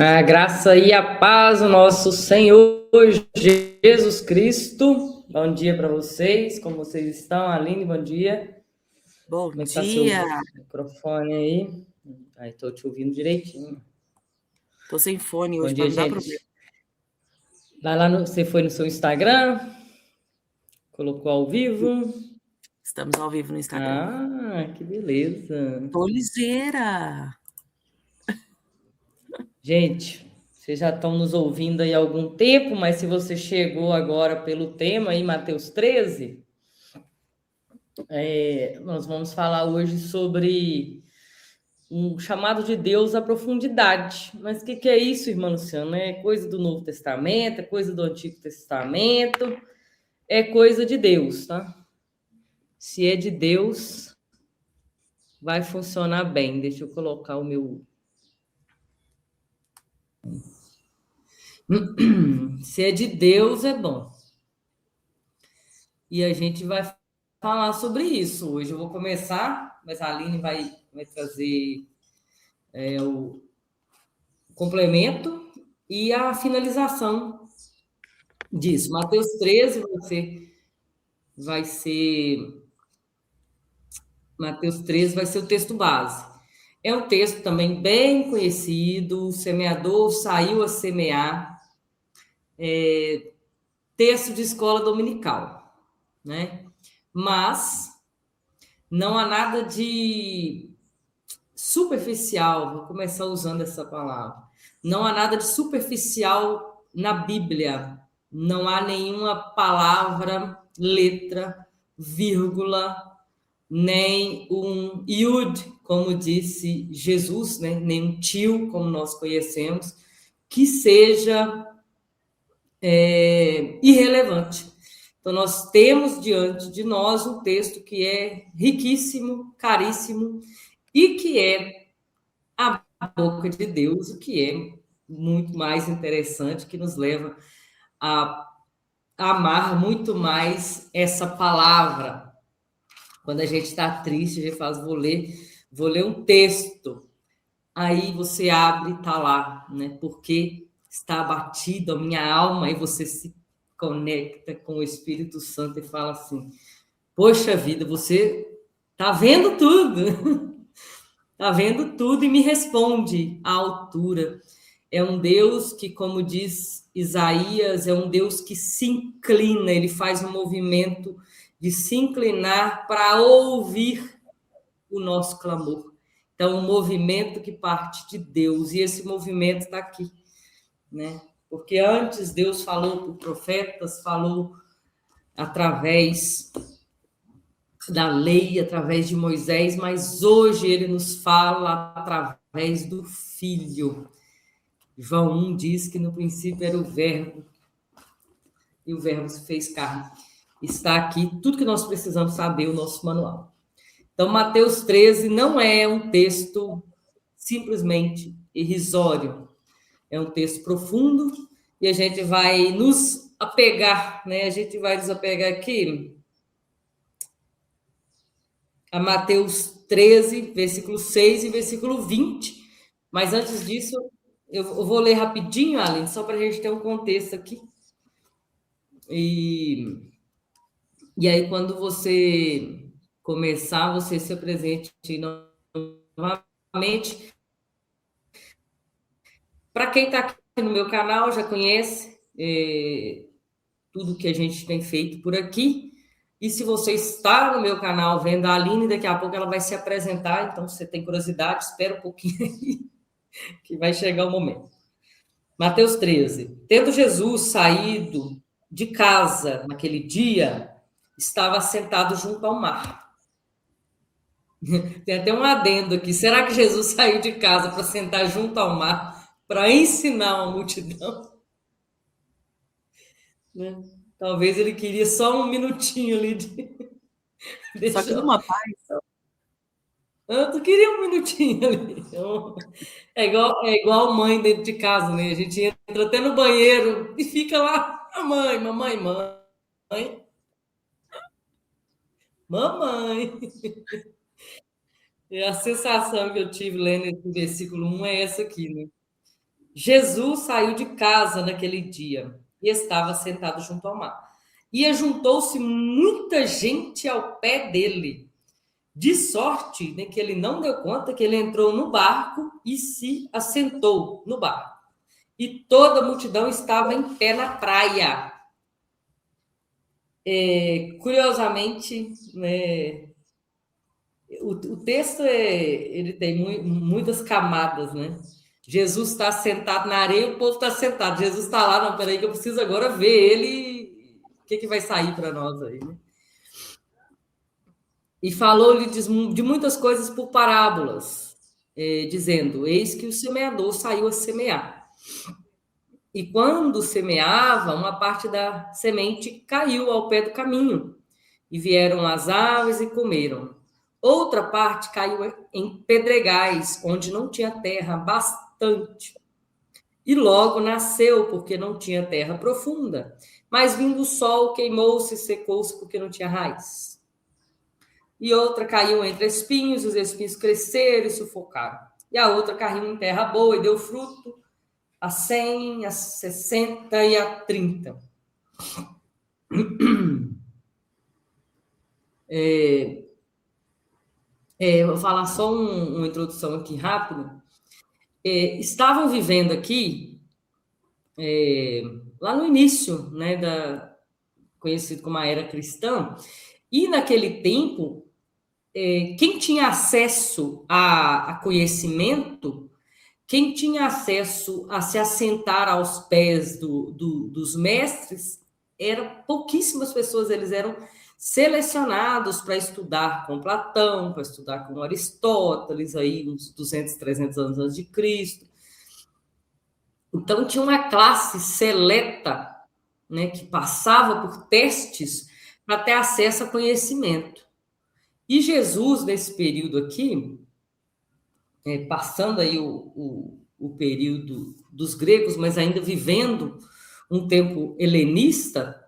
A graça e a paz do nosso Senhor Jesus Cristo. Bom dia para vocês. Como vocês estão? Aline, bom dia. Bom Como é que tá seu dia. microfone aí? Aí, tô te ouvindo direitinho. Tô sem fone Bom hoje para dia, não dar problema. gente. Vai lá você foi no seu Instagram, colocou ao vivo. Estamos ao vivo no Instagram. Ah, que beleza. Tô ligeira. Gente, vocês já estão nos ouvindo aí há algum tempo, mas se você chegou agora pelo tema aí, Mateus 13, nós vamos falar hoje sobre um chamado de Deus à profundidade. Mas o que é isso, irmã Luciana? É coisa do Novo Testamento, é coisa do Antigo Testamento, é coisa de Deus, tá? Se é de Deus, vai funcionar bem. Deixa eu colocar o meu. Se é de Deus, é bom. E a gente vai falar sobre isso hoje. Eu vou começar, mas a Aline vai trazer o complemento e a finalização disso. Mateus 13 Mateus 13 vai ser o texto base. É um texto também bem conhecido, o semeador saiu a semear, texto de escola dominical, né? Mas não há nada de superficial, vou começar usando essa palavra. Não há nada de superficial na Bíblia. Não há nenhuma palavra, letra, vírgula, nem um iud, como disse Jesus, né? Nem um tio, como nós conhecemos, que seja irrelevante. Então, nós temos diante de nós um texto que é riquíssimo, caríssimo, e que é a boca de Deus, o que é muito mais interessante, que nos leva a amar muito mais essa palavra. Quando a gente está triste, a gente faz, vou ler um texto. Aí você abre e está lá, né? Porque está abatido a minha alma, e você se conecta com o Espírito Santo e fala assim: poxa vida, você está vendo tudo. Está vendo tudo e me responde à altura. É um Deus que, como diz Isaías, é um Deus que se inclina, ele faz um movimento de se inclinar para ouvir o nosso clamor. Então, um movimento que parte de Deus, e esse movimento está aqui, né? Porque antes Deus falou por profetas, falou através da lei, através de Moisés, mas hoje ele nos fala através do Filho. João 1 diz que no princípio era o Verbo, e o Verbo se fez carne. Está aqui tudo que nós precisamos saber, o nosso manual. Então, Mateus 13 não é um texto simplesmente irrisório, é um texto profundo, e a gente vai nos apegar, né? A gente vai nos apegar aqui a Mateus 13, versículo 6 e versículo 20. Mas antes disso, eu vou ler rapidinho, Aline, só para a gente ter um contexto aqui. E aí, quando você começar, você se apresente novamente. Para quem está aqui no meu canal, já conhece tudo que a gente tem feito por aqui. E se você está no meu canal vendo a Aline, daqui a pouco ela vai se apresentar. Então, se você tem curiosidade, espera um pouquinho aí, que vai chegar o momento. Mateus 13. Tendo Jesus saído de casa naquele dia, estava sentado junto ao mar. Tem até um adendo aqui. Será que Jesus saiu de casa para sentar junto ao mar para ensinar uma multidão? Né? Talvez ele queria só um minutinho ali de... Só que numa paz. Eu queria um minutinho ali. É igual mãe dentro de casa, né? A gente entra até no banheiro e fica lá, mamãe. E a sensação que eu tive lendo esse versículo 1 é essa aqui, né? Jesus saiu de casa naquele dia e estava sentado junto ao mar. E ajuntou-se muita gente ao pé dele, de sorte, né, que ele não deu conta que ele entrou no barco e se assentou no barco. E toda a multidão estava em pé na praia. Curiosamente, né, o texto ele tem muitas camadas, né? Jesus está sentado na areia, o povo está sentado. Jesus está lá, não, peraí, que eu preciso agora ver ele. O que vai sair para nós aí, né? E falou-lhe de muitas coisas por parábolas, dizendo: Eis que o semeador saiu a semear. E quando semeava, uma parte da semente caiu ao pé do caminho, e vieram as aves e comeram. Outra parte caiu em pedregais, onde não tinha terra bastante. E logo nasceu, porque não tinha terra profunda. Mas vindo o sol, queimou-se e secou-se, porque não tinha raiz. E outra caiu entre espinhos, os espinhos cresceram e sufocaram. E a outra caiu em terra boa e deu fruto a 100, a 60 e a 30. Vou falar só uma introdução aqui rápida. Estavam vivendo aqui, lá no início, né, conhecido como a era cristã, e naquele tempo, quem tinha acesso a conhecimento, quem tinha acesso a se assentar aos pés dos mestres, eram pouquíssimas pessoas, eles eram selecionados para estudar com Platão, para estudar com Aristóteles, aí uns 200, 300 anos antes de Cristo. Então, tinha uma classe seleta, né, que passava por testes para ter acesso a conhecimento. E Jesus, nesse período aqui, passando aí o período dos gregos, mas ainda vivendo um tempo helenista,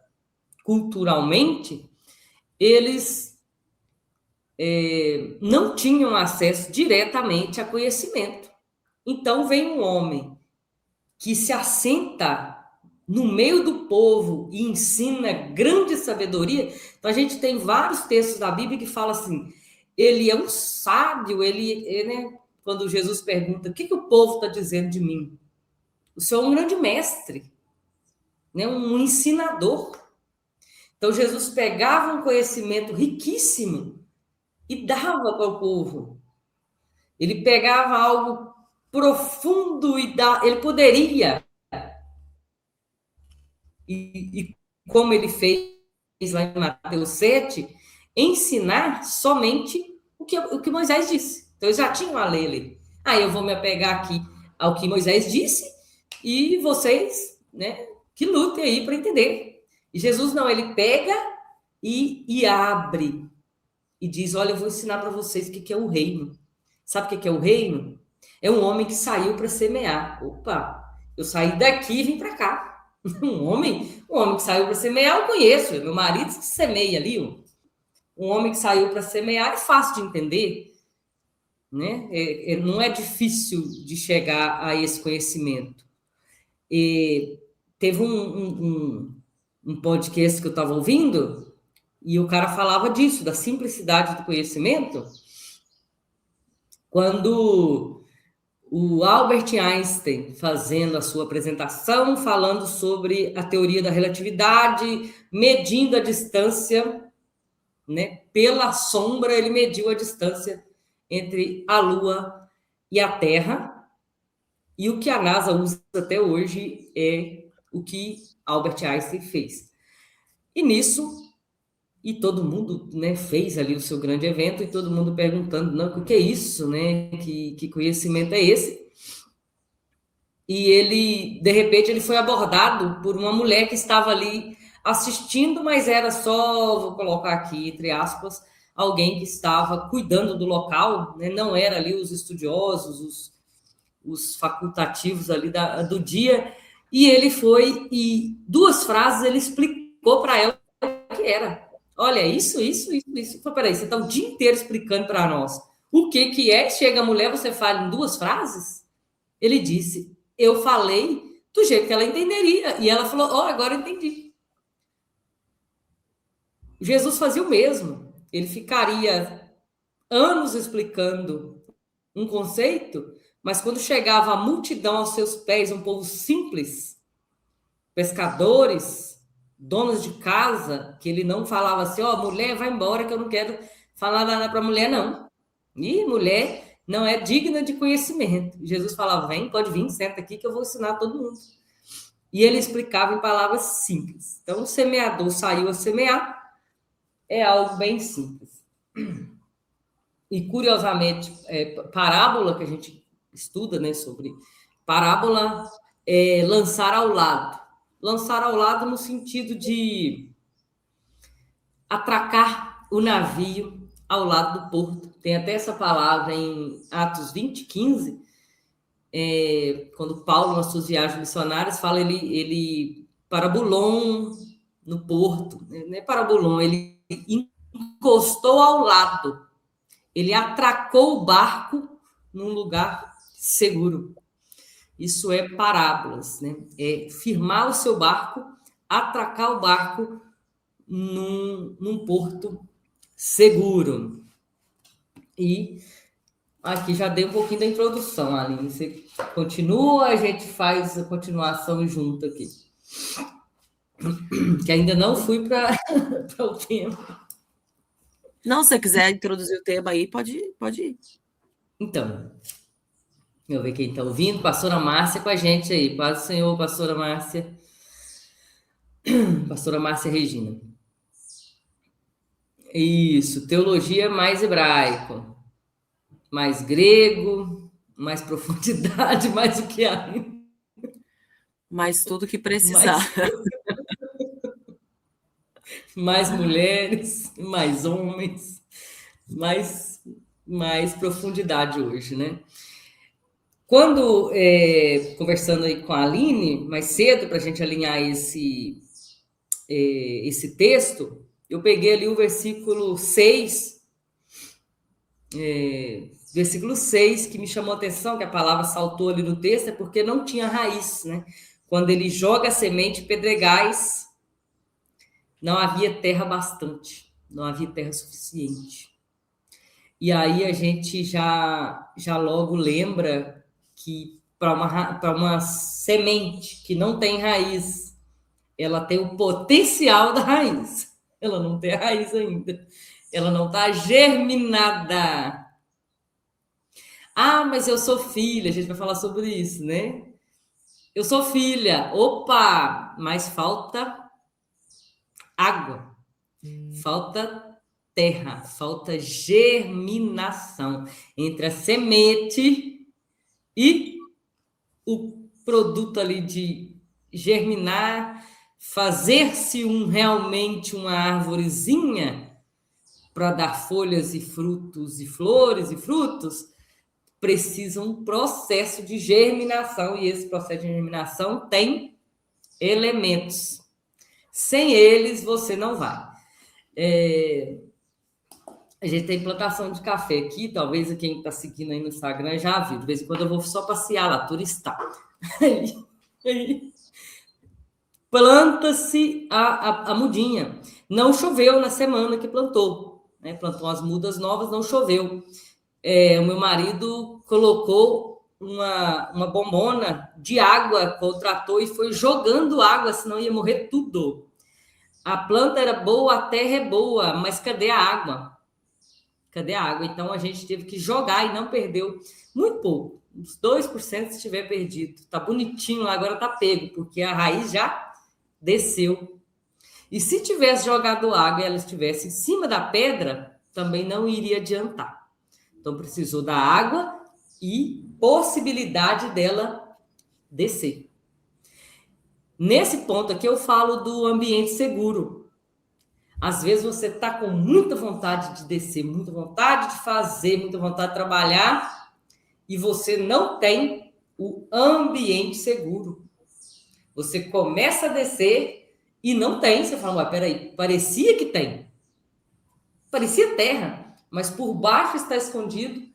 culturalmente, eles não tinham acesso diretamente a conhecimento. Então, vem um homem que se assenta no meio do povo e ensina grande sabedoria. Então, a gente tem vários textos da Bíblia que falam assim, ele é um sábio, né, quando Jesus pergunta, o que o povo está dizendo de mim? O Senhor é um grande mestre, né, um ensinador. Então, Jesus pegava um conhecimento riquíssimo e dava para o povo. Ele pegava algo profundo e ele poderia, e como ele fez lá em Mateus 7, ensinar somente o que Moisés disse. Então, eles já tinham a lei ali. Eu vou me apegar aqui ao que Moisés disse e vocês, né, que lutem aí para entender. E Jesus não, ele pega e abre e diz, olha, eu vou ensinar para vocês o que é o reino. Sabe o que é o reino? É um homem que saiu para semear. Opa, eu saí daqui e vim para cá. Um homem que saiu para semear, eu conheço. Meu marido que semeia ali. Um homem que saiu para semear é fácil de entender, né? Não é difícil de chegar a esse conhecimento. Teve um podcast que eu estava ouvindo e o cara falava disso, da simplicidade do conhecimento, quando o Albert Einstein fazendo a sua apresentação, falando sobre a teoria da relatividade, medindo a distância, né? Pela sombra, ele mediu a distância entre a Lua e a Terra, e o que a NASA usa até hoje é o que Albert Einstein fez. E nisso, e todo mundo, né, fez ali o seu grande evento, e todo mundo perguntando, não, o que é isso, né? Que conhecimento é esse? E ele, de repente, ele foi abordado por uma mulher que estava ali assistindo, mas era só, vou colocar aqui, entre aspas, alguém que estava cuidando do local, né? Não era ali os estudiosos, os facultativos ali do dia, e ele foi, e 2 frases ele explicou para ela o que era. Olha, isso. Peraí, você está o dia inteiro explicando para nós o que é, chega a mulher, você fala em 2 frases? Ele disse, eu falei do jeito que ela entenderia. E ela falou, agora eu entendi. Jesus fazia o mesmo. Ele ficaria anos explicando um conceito, mas quando chegava a multidão aos seus pés, um povo simples, pescadores, donos de casa, que ele não falava assim, mulher, vai embora que eu não quero falar nada para mulher, não. E mulher não é digna de conhecimento. Jesus falava, vem, pode vir, senta aqui que eu vou ensinar todo mundo. E ele explicava em palavras simples. Então, o semeador saiu a semear, é algo bem simples. E, curiosamente, parábola que a gente estuda, né, sobre parábola, é lançar ao lado. Lançar ao lado no sentido de atracar o navio ao lado do porto. Tem até essa palavra em Atos 20, 15, quando Paulo, nas suas viagens missionárias, fala ele parabulou no porto, não é parabulou, ele encostou ao lado, ele atracou o barco num lugar seguro. Isso é parábolas, né? É firmar o seu barco, atracar o barco num porto seguro. E aqui já dei um pouquinho da introdução, Aline. Você continua, a gente faz a continuação junto aqui. Que ainda não fui para o tema. Não, se você quiser introduzir o tema aí, pode ir. Então, eu ver quem está ouvindo. Pastora Márcia com a gente aí. Paz do Senhor, pastora Márcia. Pastora Márcia Regina. Isso, teologia mais hebraico, mais grego, mais profundidade, mais o que há. Mas tudo que precisar. Mais mulheres, mais homens, mais profundidade hoje, né? Quando, conversando aí com a Aline, mais cedo, para a gente alinhar esse texto, eu peguei ali o versículo 6, que me chamou a atenção, que a palavra saltou ali no texto, é porque não tinha raiz, né? Quando ele joga a semente, pedregais, não havia terra bastante, não havia terra suficiente. E aí a gente já logo lembra que para uma semente que não tem raiz, ela tem o potencial da raiz. Ela não tem raiz ainda. Ela não está germinada. Ah, mas eu sou filha. A gente vai falar sobre isso, né? Eu sou filha. Opa! Mas falta água. Falta terra. Falta germinação entre a semente e o produto ali de germinar, fazer-se realmente uma árvorezinha para dar folhas e frutos e flores e frutos, precisa um processo de germinação, e esse processo de germinação tem elementos. Sem eles, você não vai. A gente tem plantação de café aqui, talvez quem está seguindo aí no Instagram já viu. De vez em quando eu vou só passear lá, turistar. Aí planta-se a mudinha. Não choveu na semana que plantou, né? Plantou as mudas novas, não choveu. O meu marido colocou uma bombona de água, contratou e foi jogando água, senão ia morrer tudo. A planta era boa, a terra é boa, mas cadê a água? Cadê a água? Então a gente teve que jogar e não perdeu muito pouco. Uns 2% se tiver perdido. Tá bonitinho, agora tá pego, porque a raiz já desceu. E se tivesse jogado água e ela estivesse em cima da pedra, também não iria adiantar. Então precisou da água e possibilidade dela descer. Nesse ponto aqui eu falo do ambiente seguro. Às vezes você está com muita vontade de descer, muita vontade de fazer, muita vontade de trabalhar, e você não tem o ambiente seguro. Você começa a descer e não tem. Você fala, peraí, parecia que tem. Parecia terra, mas por baixo está escondido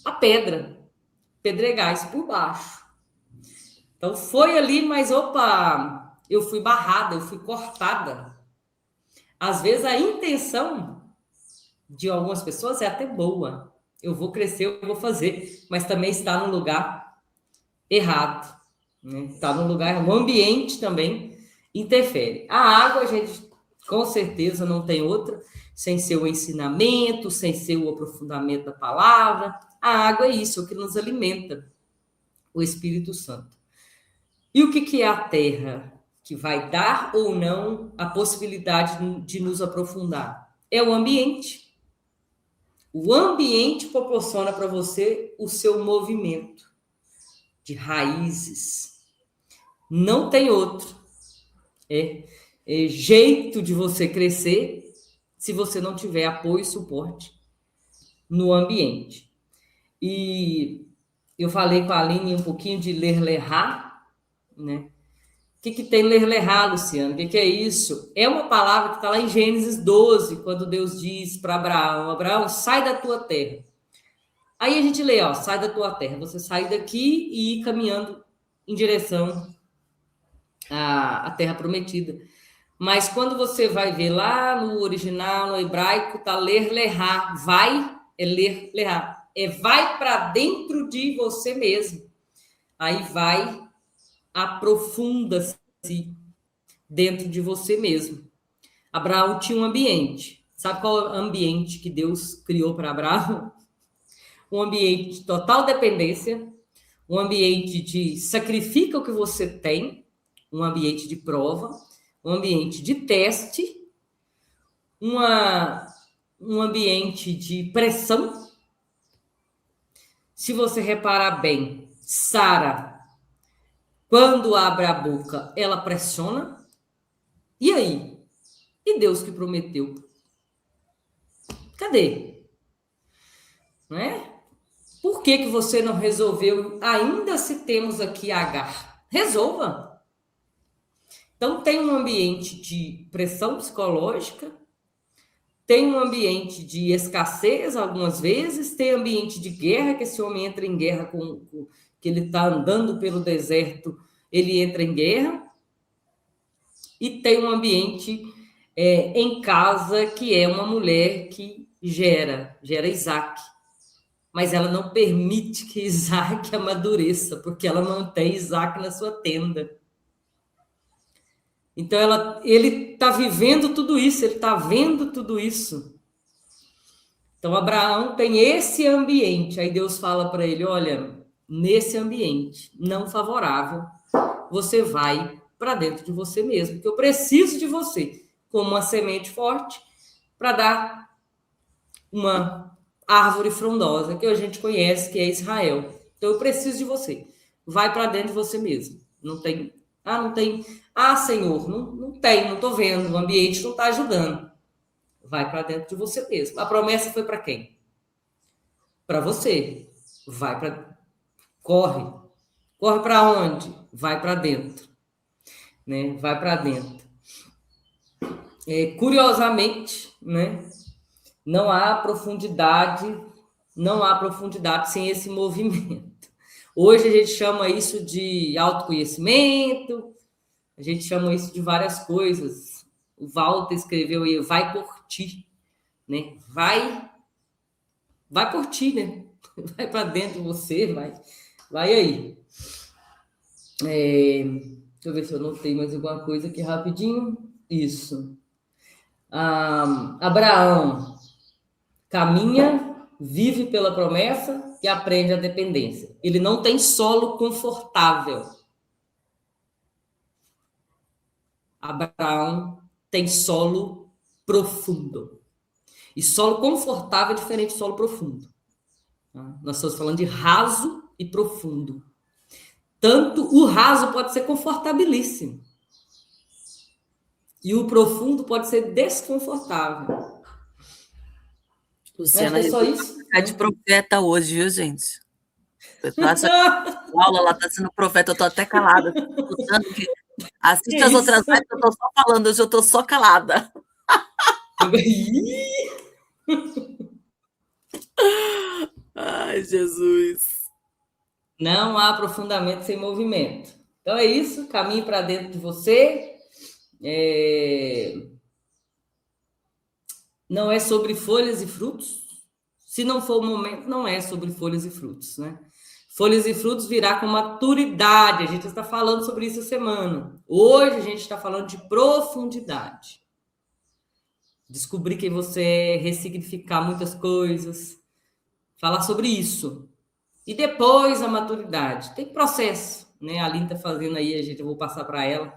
a pedra, pedregais por baixo. Então foi ali, mas opa, eu fui barrada, eu fui cortada. Às vezes a intenção de algumas pessoas é até boa. Eu vou crescer, eu vou fazer, mas também está no lugar errado, né? Está no lugar, o ambiente também interfere. A água, a gente com certeza não tem outra, sem ser o ensinamento, sem ser o aprofundamento da palavra. A água é isso, é o que nos alimenta, o Espírito Santo. E o que é a terra? Que vai dar ou não a possibilidade de nos aprofundar? É o ambiente. O ambiente proporciona para você o seu movimento de raízes. Não tem outro. É jeito de você crescer se você não tiver apoio e suporte no ambiente. E eu falei com a Aline um pouquinho de ler-lerá, né? O que tem ler-lerá, Luciano? O que é isso? É uma palavra que está lá em Gênesis 12, quando Deus diz para Abraão, Abraão, sai da tua terra. Aí a gente lê, ó, sai da tua terra. Você sai daqui e ir caminhando em direção à terra prometida. Mas quando você vai ver lá no original, no hebraico, tá ler-lerá. Vai, é ler-lerá. É vai para dentro de você mesmo. Aí vai, aprofunda-se dentro de você mesmo. Abraão tinha um ambiente. Sabe qual é o ambiente que Deus criou para Abraão? Um ambiente de total dependência, um ambiente de sacrifica o que você tem, um ambiente de prova, um ambiente de teste, um ambiente de pressão. Se você reparar bem, Sara, quando abre a boca, ela pressiona. E aí? E Deus que prometeu? Cadê? Não é? Por que você não resolveu, ainda se temos aqui Agar? Resolva. Então, tem um ambiente de pressão psicológica, tem um ambiente de escassez, algumas vezes, tem ambiente de guerra, que esse homem entra em guerra que ele está andando pelo deserto, ele entra em guerra, e tem um ambiente em casa, que é uma mulher que gera Isaac. Mas ela não permite que Isaac amadureça, porque ela mantém Isaac na sua tenda. Então, ele está vivendo tudo isso, ele está vendo tudo isso. Então, Abraão tem esse ambiente. Aí Deus fala para ele, olha, nesse ambiente não favorável, você vai para dentro de você mesmo, porque eu preciso de você como uma semente forte para dar uma árvore frondosa, que a gente conhece, que é Israel. Então, eu preciso de você. Vai para dentro de você mesmo. Não tem... não tem... Senhor, não tem, não estou vendo. O ambiente não está ajudando. Vai para dentro de você mesmo. A promessa foi para quem? Para você. Vai para... Corre. Corre para onde? Vai para dentro. Né? Vai para dentro. Curiosamente, né? Não há profundidade sem esse movimento. Hoje a gente chama isso de autoconhecimento, a gente chama isso de várias coisas. O Walter escreveu aí, vai curtir, né? Vai curtir, né? Vai para dentro de você, vai aí. Deixa eu ver se eu notei mais alguma coisa aqui rapidinho. Isso. Abraão caminha, vive pela promessa e aprende a dependência. Ele não tem solo confortável. Abraão tem solo profundo. E solo confortável é diferente de solo profundo. Nós estamos falando de raso e profundo. Tanto o raso pode ser confortabilíssimo. E o profundo pode ser desconfortável. Luciana, é só isso? Tá de profeta hoje, viu, gente? A aula lá tá sendo profeta, eu tô até calada. Assiste as outras lives, eu tô só falando, hoje eu tô só calada. Ai, Jesus. Não há aprofundamento sem movimento. Então é isso, caminhe para dentro de você. Não é sobre folhas e frutos. Se não for o momento, não é sobre folhas e frutos, né? Folhas e frutos virá com maturidade. A gente está falando sobre isso essa semana. Hoje a gente está falando de profundidade. Descobrir quem você é, ressignificar muitas coisas, falar sobre isso. E depois a maturidade. Tem processo, né? A Aline está fazendo aí, eu vou passar para ela.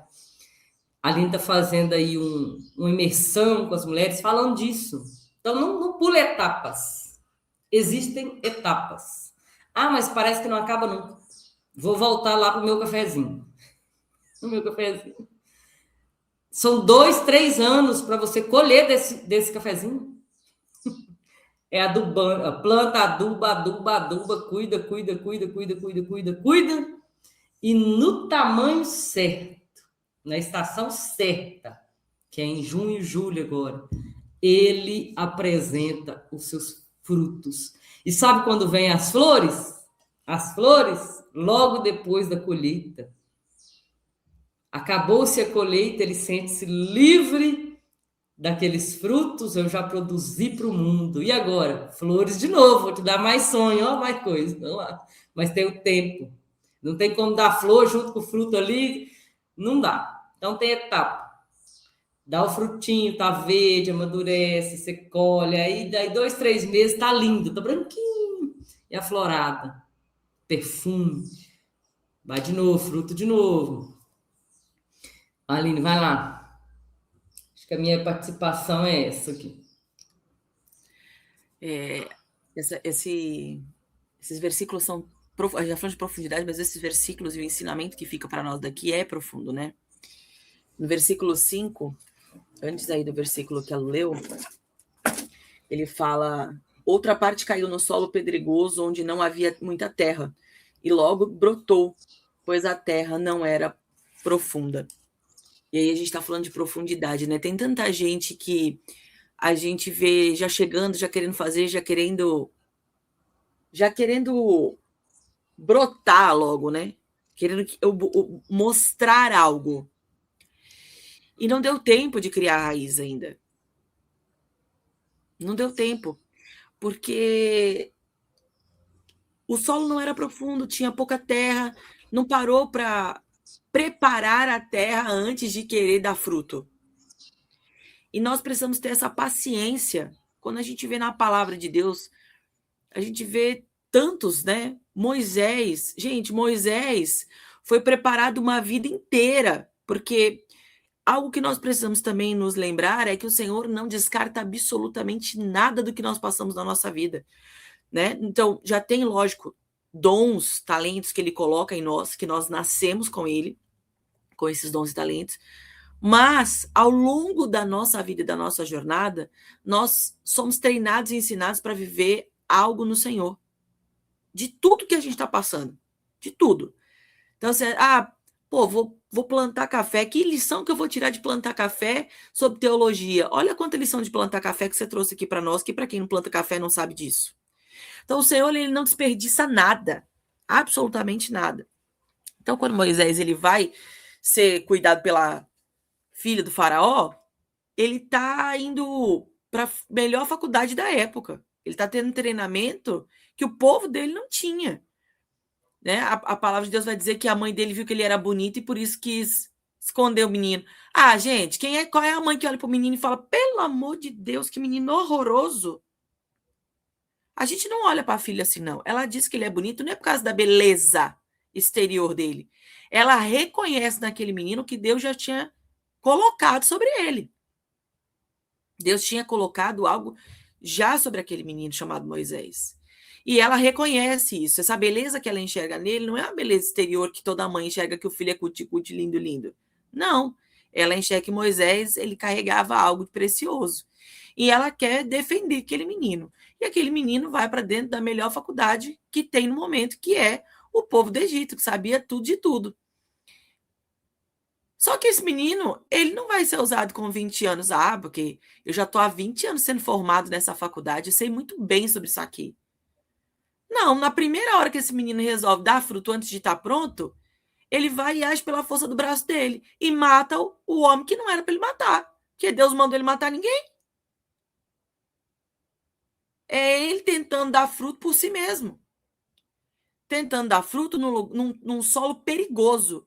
A Aline está fazendo aí uma imersão com as mulheres falando disso. Então, não pula etapas. Existem etapas. Ah, mas parece que não acaba nunca. Vou voltar lá para o meu cafezinho. No meu cafezinho. São 2, 3 anos para você colher desse cafezinho. É adubando, planta, aduba, cuida. E no tamanho certo, na estação certa, que é em junho e julho agora, ele apresenta os seus frutos. E sabe quando vem as flores? As flores, logo depois da colheita. Acabou-se a colheita, ele sente-se livre daqueles frutos, eu já produzi para o mundo. E agora? Flores de novo, vou te dar mais sonho, ó, mais coisa. Vamos lá. Mas tem o tempo. Não tem como dar flor junto com o fruto ali, não dá. Então tem etapa. Dá o frutinho, tá verde, amadurece, você colhe, aí daí 2, 3 meses tá lindo, tá branquinho e aflorada. Perfume. Vai de novo, fruto de novo. Aline, vai lá. Acho que a minha participação é essa aqui. Esses versículos são... A gente já falou de profundidade, mas esses versículos e o ensinamento que fica para nós daqui é profundo, né? No versículo 5, antes aí do versículo que ela leu, ele fala: outra parte caiu no solo pedregoso, onde não havia muita terra, e logo brotou, pois a terra não era profunda. E aí a gente está falando de profundidade, né? Tem tanta gente que a gente vê já chegando, já querendo fazer, já querendo brotar logo, né? Querendo mostrar algo. E não deu tempo de criar a raiz ainda. Não deu tempo. Porque o solo não era profundo, tinha pouca terra, não parou para preparar a terra antes de querer dar fruto. E nós precisamos ter essa paciência. Quando a gente vê na palavra de Deus, a gente vê tantos, né? Moisés, gente, Moisés foi preparado uma vida inteira, porque algo que nós precisamos também nos lembrar é que o Senhor não descarta absolutamente nada do que nós passamos na nossa vida, né? Então, já tem, lógico, dons, talentos que ele coloca em nós, que nós nascemos com ele, com esses dons e talentos, mas ao longo da nossa vida e da nossa jornada, nós somos treinados e ensinados para viver algo no Senhor. De tudo que a gente está passando. De tudo. Então, você, vou plantar café. Que lição que eu vou tirar de plantar café sobre teologia? Olha quanta lição de plantar café que você trouxe aqui para nós, que para quem não planta café não sabe disso. Então, o Senhor, ele não desperdiça nada. Absolutamente nada. Então, quando Moisés ele vai ser cuidado pela filha do faraó, ele está indo para a melhor faculdade da época. Ele está tendo um treinamento que o povo dele não tinha. Né? A palavra de Deus vai dizer que a mãe dele viu que ele era bonito e por isso quis esconder o menino. Ah, gente, qual é a mãe que olha para o menino e fala: pelo amor de Deus, que menino horroroso? A gente não olha para a filha assim, não. Ela diz que ele é bonito não é por causa da beleza exterior dele. Ela reconhece naquele menino que Deus já tinha colocado sobre ele. Deus tinha colocado algo já sobre aquele menino chamado Moisés. E ela reconhece isso. Essa beleza que ela enxerga nele não é a beleza exterior que toda mãe enxerga que o filho é cuti-cuti, lindo, lindo. Não. Ela enxerga que Moisés, ele carregava algo precioso. E ela quer defender aquele menino. E aquele menino vai para dentro da melhor faculdade que tem no momento, que é o povo do Egito, que sabia tudo de tudo. Só que esse menino, ele não vai ser usado com 20 anos. Porque eu já estou há 20 anos sendo formado nessa faculdade, eu sei muito bem sobre isso aqui. Não, na primeira hora que esse menino resolve dar fruto antes de estar pronto, ele vai e age pela força do braço dele e mata o homem que não era para ele matar, porque Deus mandou ele matar ninguém. É ele tentando dar fruto por si mesmo, tentando dar fruto num solo perigoso,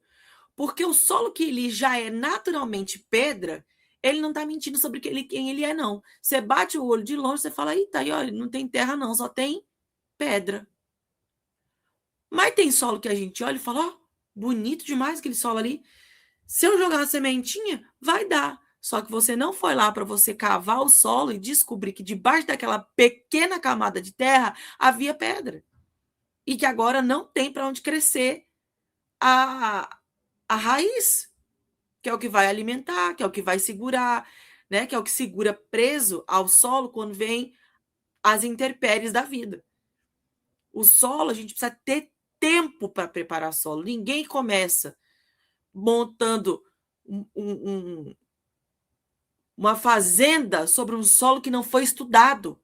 porque o solo que ele já é naturalmente pedra, ele não está mentindo sobre quem ele é, não. Você bate o olho de longe, você fala, eita, aí, ó, não tem terra não, só tem pedra. Mas tem solo que a gente olha e fala, ó, bonito demais aquele solo ali. Se eu jogar uma sementinha, vai dar. Só que você não foi lá para você cavar o solo e descobrir que debaixo daquela pequena camada de terra havia pedra. E que agora não tem para onde crescer a raiz, que é o que vai alimentar, que é o que vai segurar, né? Que é o que segura preso ao solo quando vem as intempéries da vida. O solo, a gente precisa ter tempo para preparar solo. Ninguém começa montando uma fazenda sobre um solo que não foi estudado.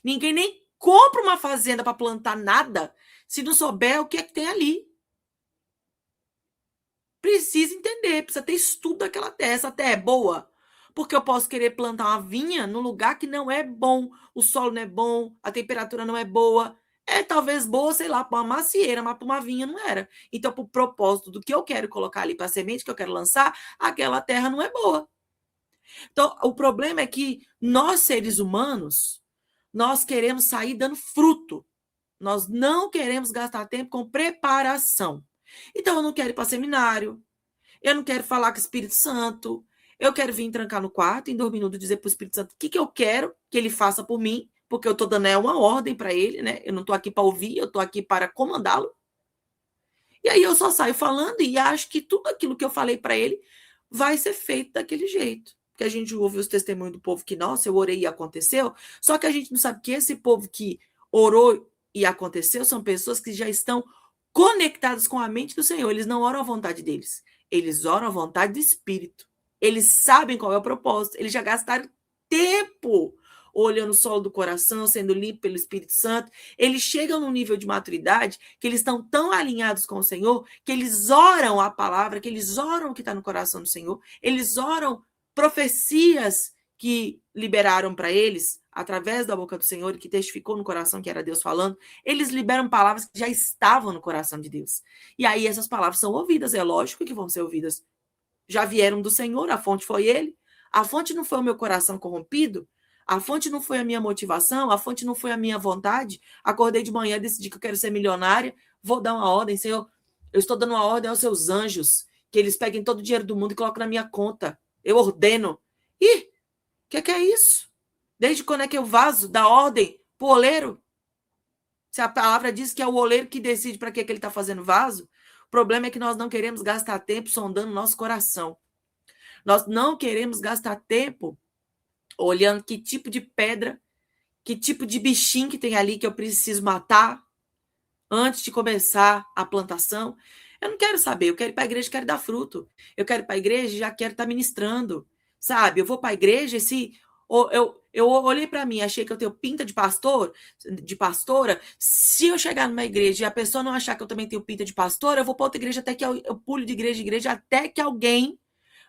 Ninguém nem compra uma fazenda para plantar nada se não souber o que é que tem ali. Precisa entender, precisa ter estudo daquela terra. Essa terra é boa? Porque eu posso querer plantar uma vinha num lugar que não é bom, o solo não é bom, a temperatura não é boa. É talvez boa, sei lá, para uma macieira, mas para uma vinha não era. Então, para o propósito do que eu quero colocar ali, para a semente que eu quero lançar, aquela terra não é boa. Então, o problema é que nós, seres humanos, nós queremos sair dando fruto. Nós não queremos gastar tempo com preparação. Então, eu não quero ir para seminário, eu não quero falar com o Espírito Santo, eu quero vir trancar no quarto em 2 minutos e dizer para o Espírito Santo o que eu quero que ele faça por mim, porque eu estou dando uma ordem para ele, né? Eu não estou aqui para ouvir, eu estou aqui para comandá-lo. E aí eu só saio falando e acho que tudo aquilo que eu falei para ele vai ser feito daquele jeito. Porque a gente ouve os testemunhos do povo que, nossa, eu orei e aconteceu, só que a gente não sabe que esse povo que orou e aconteceu são pessoas que já estão conectadas com a mente do Senhor. Eles não oram à vontade deles, eles oram à vontade do Espírito. Eles sabem qual é o propósito, eles já gastaram tempo olhando o solo do coração, sendo limpo pelo Espírito Santo. Eles chegam num nível de maturidade que eles estão tão alinhados com o Senhor que eles oram a palavra, que eles oram o que está no coração do Senhor, eles oram profecias que liberaram para eles através da boca do Senhor, que testificou no coração que era Deus falando. Eles liberam palavras que já estavam no coração de Deus. E aí essas palavras são ouvidas, é lógico que vão ser ouvidas. Já vieram do Senhor, a fonte foi ele. A fonte não foi o meu coração corrompido, a fonte não foi a minha motivação, a fonte não foi a minha vontade. Acordei de manhã, decidi que eu quero ser milionária, vou dar uma ordem, Senhor, eu estou dando uma ordem aos seus anjos, que eles peguem todo o dinheiro do mundo e coloquem na minha conta. Eu ordeno. Ih, o que é isso? Desde quando é que eu vazo da ordem para o oleiro? Se a palavra diz que é o oleiro que decide para que ele está fazendo vaso, o problema é que nós não queremos gastar tempo sondando nosso coração. Nós não queremos gastar tempo olhando que tipo de pedra, que tipo de bichinho que tem ali que eu preciso matar antes de começar a plantação. Eu não quero saber, eu quero ir para a igreja, quero dar fruto. Eu quero ir para a igreja e já quero estar ministrando, sabe? Eu vou para a igreja e se eu olhei para mim, achei que eu tenho pinta de pastor, de pastora. Se eu chegar numa igreja e a pessoa não achar que eu também tenho pinta de pastora, eu vou para outra igreja até que eu pulo de igreja em igreja até que alguém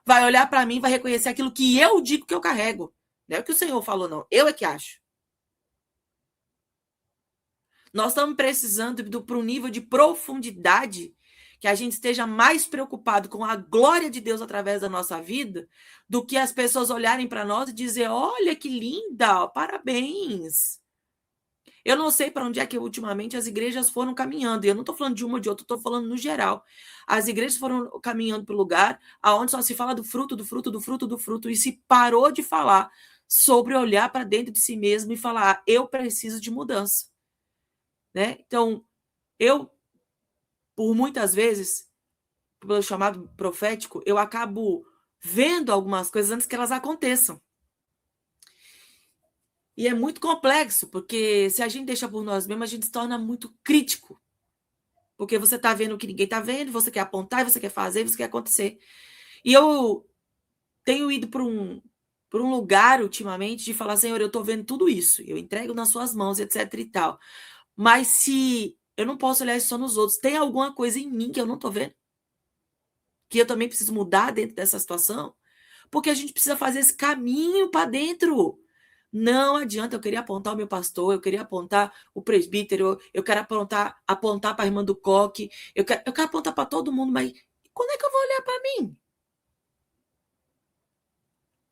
vai olhar para mim, vai reconhecer aquilo que eu digo que eu carrego. Não é o que o Senhor falou, não. Eu é que acho. Nós estamos precisando para um nível de profundidade que a gente esteja mais preocupado com a glória de Deus através da nossa vida do que as pessoas olharem para nós e dizer, olha que linda, parabéns. Eu não sei para onde é que ultimamente as igrejas foram caminhando. E eu não estou falando de uma ou de outra, estou falando no geral. As igrejas foram caminhando para o lugar onde só se fala do fruto, do fruto, do fruto, do fruto, e se parou de falar sobre olhar para dentro de si mesmo e falar, eu preciso de mudança. Né? Então, eu, por muitas vezes, pelo chamado profético, eu acabo vendo algumas coisas antes que elas aconteçam. E é muito complexo, porque se a gente deixa por nós mesmos, a gente se torna muito crítico. Porque você está vendo o que ninguém está vendo, você quer apontar, você quer fazer, você quer acontecer. E eu tenho ido para um lugar, ultimamente, de falar, Senhor, eu estou vendo tudo isso, eu entrego nas suas mãos, etc e tal. Mas se eu não posso olhar isso só nos outros, tem alguma coisa em mim que eu não estou vendo? que eu também preciso mudar dentro dessa situação, porque a gente precisa fazer esse caminho para dentro. Não adianta eu querer apontar o meu pastor, eu queria apontar o presbítero, eu quero apontar para a irmã do coque, eu quero apontar para todo mundo, mas quando é que eu vou olhar para mim?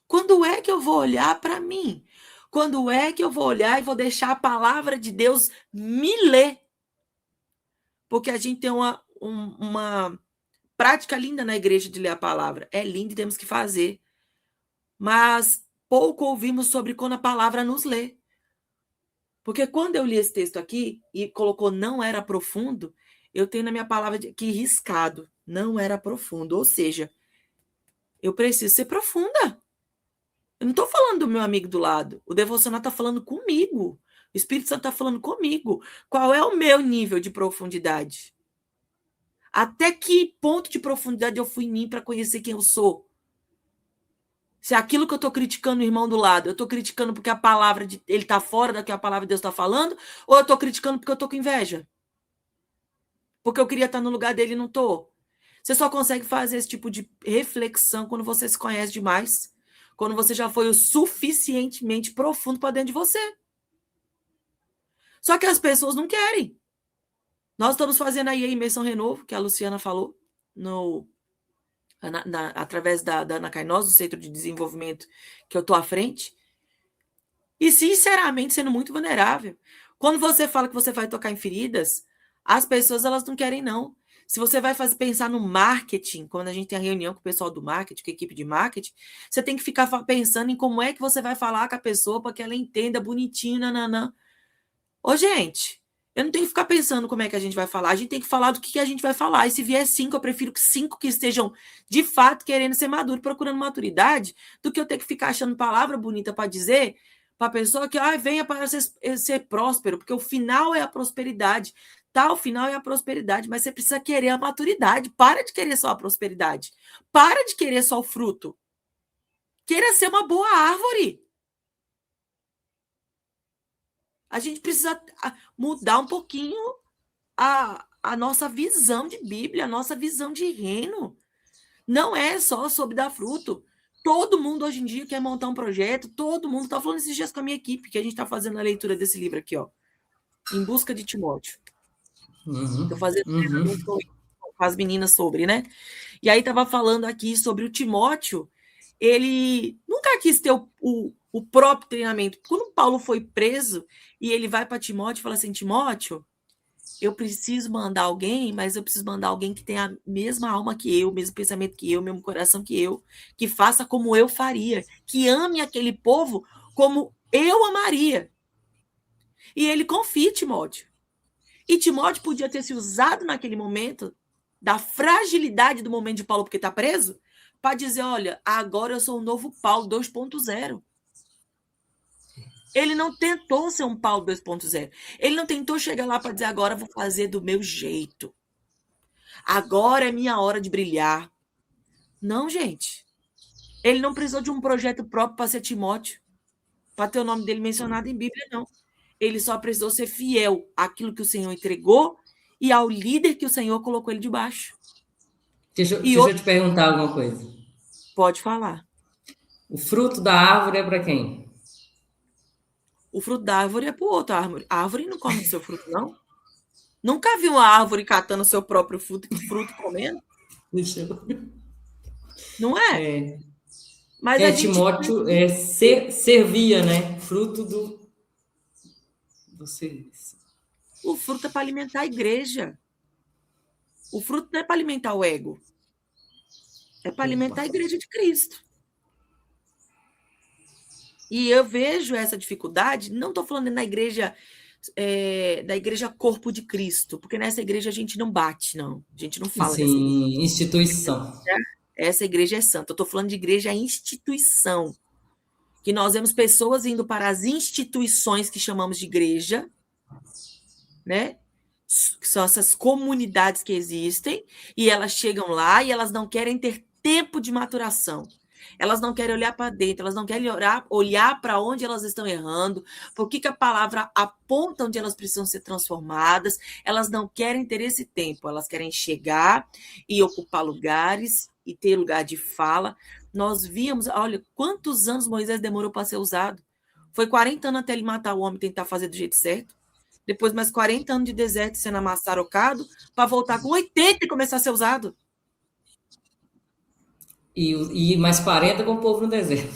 Quando é que eu vou olhar para mim? Quando é que eu vou olhar e vou deixar a palavra de Deus me ler? Porque a gente tem uma prática linda na igreja de ler a palavra. É lindo e temos que fazer. Mas pouco ouvimos sobre quando a palavra nos lê. Porque quando eu li esse texto aqui e colocou não era profundo, eu tenho na minha palavra aqui riscado. Não era profundo. Ou seja, eu preciso ser profunda. Eu não estou falando do meu amigo do lado. O devocional está falando comigo. O Espírito Santo está falando comigo. Qual é o meu nível de profundidade? Até que ponto de profundidade eu fui em mim para conhecer quem eu sou? Se aquilo que eu estou criticando o irmão do lado, eu estou criticando porque a palavra ele está fora da que a palavra de Deus está falando, ou eu estou criticando porque eu estou com inveja? Porque eu queria estar no lugar dele e não estou? Você só consegue fazer esse tipo de reflexão quando você se conhece demais, quando você já foi o suficientemente profundo para dentro de você. Só que as pessoas não querem. Nós estamos fazendo aí a imersão Renovo, que a Luciana falou, através da Ana Carnosa, do Centro de Desenvolvimento, que eu estou à frente. E, sinceramente, sendo muito vulnerável. Quando você fala que você vai tocar em feridas, as pessoas elas não querem, não. Se você vai pensar no marketing, quando a gente tem a reunião com o pessoal do marketing, com a equipe de marketing, você tem que ficar pensando em como é que você vai falar com a pessoa para que ela entenda bonitinho, nananã. Ô, gente, eu não tenho que ficar pensando como é que a gente vai falar, a gente tem que falar do que a gente vai falar. E se vier 5, eu prefiro que 5 que estejam, de fato, querendo ser maduros, procurando maturidade, do que eu ter que ficar achando palavra bonita para dizer para a pessoa que venha para ser próspero, porque o final é a prosperidade. Tá, o final é a prosperidade, mas você precisa querer a maturidade. Para de querer só a prosperidade. Para de querer só o fruto. Queira ser uma boa árvore. A gente precisa mudar um pouquinho a nossa visão de Bíblia, a nossa visão de reino. Não é só sobre dar fruto. Todo mundo hoje em dia quer montar um projeto, todo mundo está falando esses dias com a minha equipe, que a gente está fazendo a leitura desse livro aqui, ó, Em Busca de Timóteo. Estou fazendo treinamento com as meninas sobre, né? E aí estava falando aqui sobre o Timóteo, ele nunca quis ter o próprio treinamento. Quando Paulo foi preso e ele vai para Timóteo e fala assim, Timóteo, eu preciso mandar alguém, mas eu preciso mandar alguém que tenha a mesma alma que eu, o mesmo pensamento que eu, o mesmo coração que eu, que faça como eu faria, que ame aquele povo como eu amaria. E ele confia em Timóteo. E Timóteo podia ter se usado naquele momento da fragilidade do momento de Paulo, porque está preso, para dizer, olha, agora eu sou o novo Paulo 2.0. Ele não tentou ser um Paulo 2.0. Ele não tentou chegar lá para dizer, agora eu vou fazer do meu jeito. Agora é minha hora de brilhar. Não, gente. Ele não precisou de um projeto próprio para ser Timóteo, para ter o nome dele mencionado em Bíblia, não. Ele só precisou ser fiel àquilo que o Senhor entregou e ao líder que o Senhor colocou ele debaixo. Deixa eu te perguntar alguma coisa. Pode falar. O fruto da árvore é para quem? O fruto da árvore é para outra árvore. A árvore não come do seu fruto, não. Nunca vi uma árvore catando o seu próprio fruto e comendo? Não é? Mas a gente... Timóteo servia, né? Fruto do serviço. O fruto é para alimentar a igreja. O fruto não é para alimentar o ego. É para alimentar a igreja de Cristo. E eu vejo essa dificuldade, não estou falando da igreja corpo de Cristo, porque nessa igreja a gente não bate, não. A gente não fala dessa igreja. Instituição. Essa igreja é santa. Eu estou falando de igreja instituição. Que nós vemos pessoas indo para as instituições que chamamos de igreja, né? Que são essas comunidades que existem, e elas chegam lá e elas não querem ter tempo de maturação. Elas não querem olhar para dentro, elas não querem olhar para onde elas estão errando, por que a palavra aponta onde elas precisam ser transformadas. Elas não querem ter esse tempo, elas querem chegar e ocupar lugares e ter lugar de fala. Nós víamos, olha, quantos anos Moisés demorou para ser usado. Foi 40 anos até ele matar o homem e tentar fazer do jeito certo. Depois mais 40 anos de deserto sendo amassarocado para voltar com 80 e começar a ser usado. E mais 40 com o povo no deserto.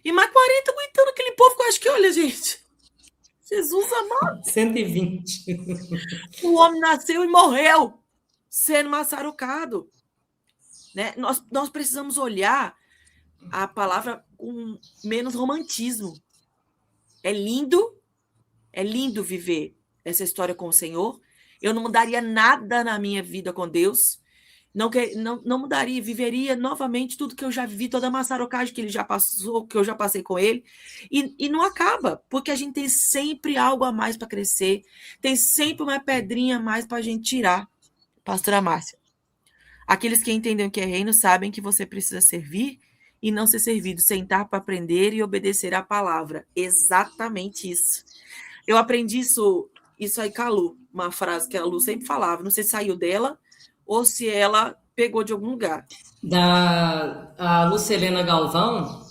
E mais 40 aguentando aquele povo que eu acho que, olha, gente, Jesus amado. 120. O homem nasceu e morreu sendo massarocado. Né? Nós precisamos olhar a palavra com menos romantismo. É lindo viver essa história com o Senhor. Eu não mudaria nada na minha vida com Deus. Não mudaria, viveria novamente tudo que eu já vivi, toda a maçarocagem que ele já passou, que eu já passei com ele. E não acaba, porque a gente tem sempre algo a mais para crescer, tem sempre uma pedrinha a mais para a gente tirar. Pastora Márcia, aqueles que entendem o que é reino sabem que você precisa servir e não ser servido, sentar para aprender e obedecer à palavra. Exatamente isso. Eu aprendi isso aí com a Lu, uma frase que a Lu sempre falava, não sei se saiu dela ou se ela pegou de algum lugar. A Lucelena Galvão,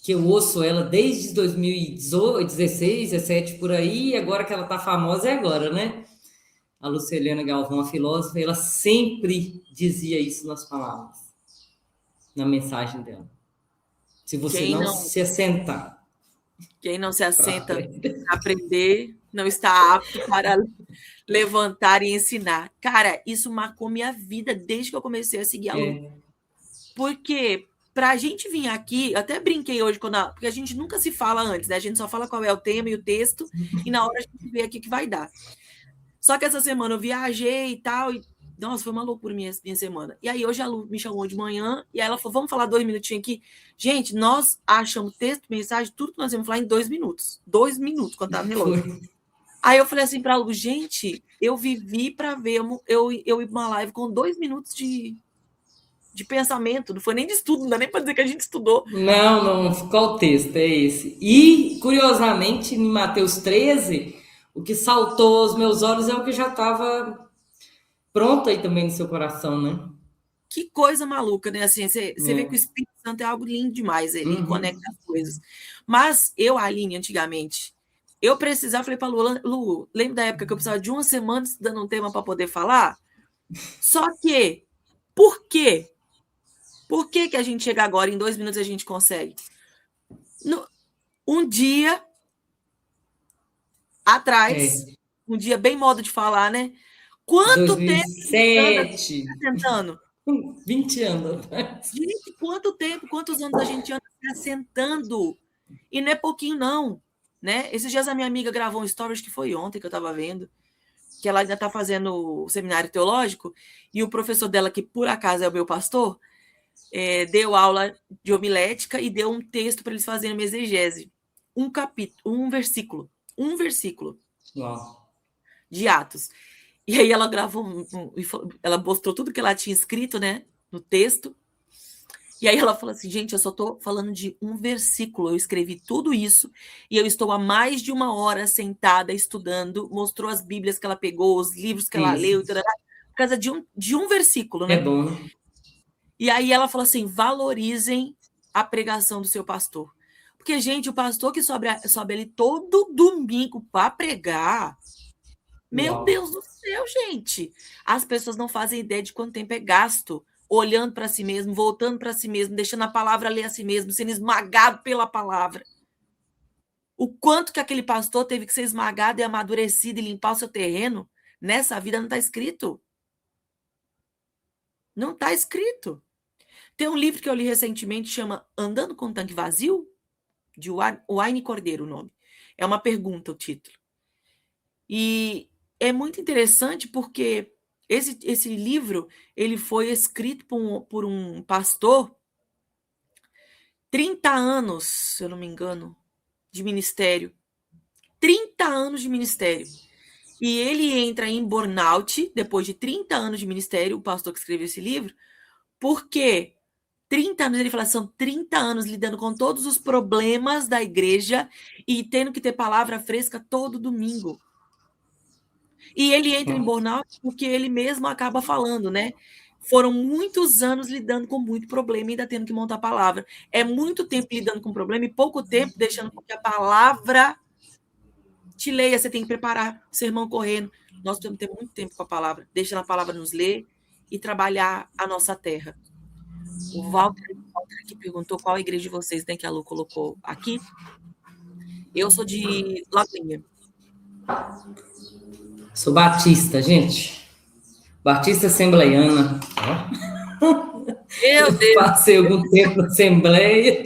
que eu ouço ela desde 2018, 16, 17, por aí, e agora que ela tá famosa é agora, né? A Lucelena Galvão, a filósofa, ela sempre dizia isso nas palavras, na mensagem dela. Se você não se assentar. Quem não se assenta para aprender, não está apto para levantar e ensinar. Cara, isso marcou minha vida desde que eu comecei a seguir a Lu. Porque para a gente vir aqui, eu até brinquei hoje, porque a gente nunca se fala antes, né? A gente só fala qual é o tema e o texto, e na hora a gente vê aqui o que vai dar. Só que essa semana eu viajei e tal, e nossa, foi uma loucura minha semana. E aí hoje a Lu me chamou de manhã, e aí ela falou, vamos falar 2 minutinhos aqui? Gente, nós achamos texto, mensagem, tudo que nós vamos falar em 2 minutos. 2 minutos, quando estava no relógio. Aí eu falei assim para a Lu, gente, eu vivi para ver eu ir para uma live com 2 minutos de pensamento, não foi nem de estudo, não dá nem para dizer que a gente estudou. Não, qual texto é esse? E, curiosamente, em Mateus 13, o que saltou aos meus olhos é o que já estava pronto aí também no seu coração, né? Que coisa maluca, né? Assim, você vê que o Espírito Santo é algo lindo demais, ele conecta as coisas. Mas eu, Aline, antigamente, eu precisava, falei para Lu, lembra da época que eu precisava de 1 semana estudando um tema para poder falar? Só que, por quê? Por que a gente chega agora, em 2 minutos a gente consegue? Um dia atrás, um dia bem modo de falar, né? Quanto 2007. tempo a gente anda se assentando? 20 anos. Gente, quanto tempo, quantos anos a gente anda se assentando? E não é pouquinho, não. Né? Esses dias a minha amiga gravou um stories que foi ontem que eu estava vendo, que ela ainda está fazendo o seminário teológico, e o professor dela, que por acaso é o meu pastor, deu aula de homilética e deu um texto para eles fazerem uma exegese. Um versículo. Uau. De Atos. E aí ela gravou, ela mostrou tudo que ela tinha escrito, né, no texto. E aí ela falou assim, gente, eu só estou falando de um versículo, eu escrevi tudo isso e eu estou há mais de 1 hora sentada estudando, mostrou as bíblias que ela pegou, os livros que ela leu, por causa de um versículo, né? É bom, né? E aí ela falou assim, valorizem a pregação do seu pastor. Porque, gente, o pastor que sobe ali todo domingo para pregar, meu Deus do céu, gente. As pessoas não fazem ideia de quanto tempo é gasto olhando para si mesmo, voltando para si mesmo, deixando a palavra ler a si mesmo, sendo esmagado pela palavra. O quanto que aquele pastor teve que ser esmagado e amadurecido e limpar o seu terreno, nessa vida não está escrito. Não está escrito. Tem um livro que eu li recentemente, chama Andando com o Tanque Vazio, de Wayne Cordeiro, o nome. É uma pergunta o título. E é muito interessante porque esse livro ele foi escrito por um pastor, 30 anos, se eu não me engano, de ministério. 30 anos de ministério. E ele entra em burnout, depois de 30 anos de ministério, o pastor que escreveu esse livro, porque 30 anos, ele fala, são 30 anos lidando com todos os problemas da igreja e tendo que ter palavra fresca todo domingo. E ele entra em burnout porque ele mesmo acaba falando, né? Foram muitos anos lidando com muito problema e ainda tendo que montar a palavra. É muito tempo lidando com problema e pouco tempo deixando que a palavra te leia. Você tem que preparar o sermão correndo. Nós temos que ter muito tempo com a palavra. Deixa a palavra nos ler e trabalhar a nossa terra. O Walter aqui perguntou qual a igreja de vocês, né, que a Lu colocou aqui. Eu sou de Lagoinha. Sou batista, gente. Batista assembleiana. Meu Deus! Passei algum tempo na Assembleia.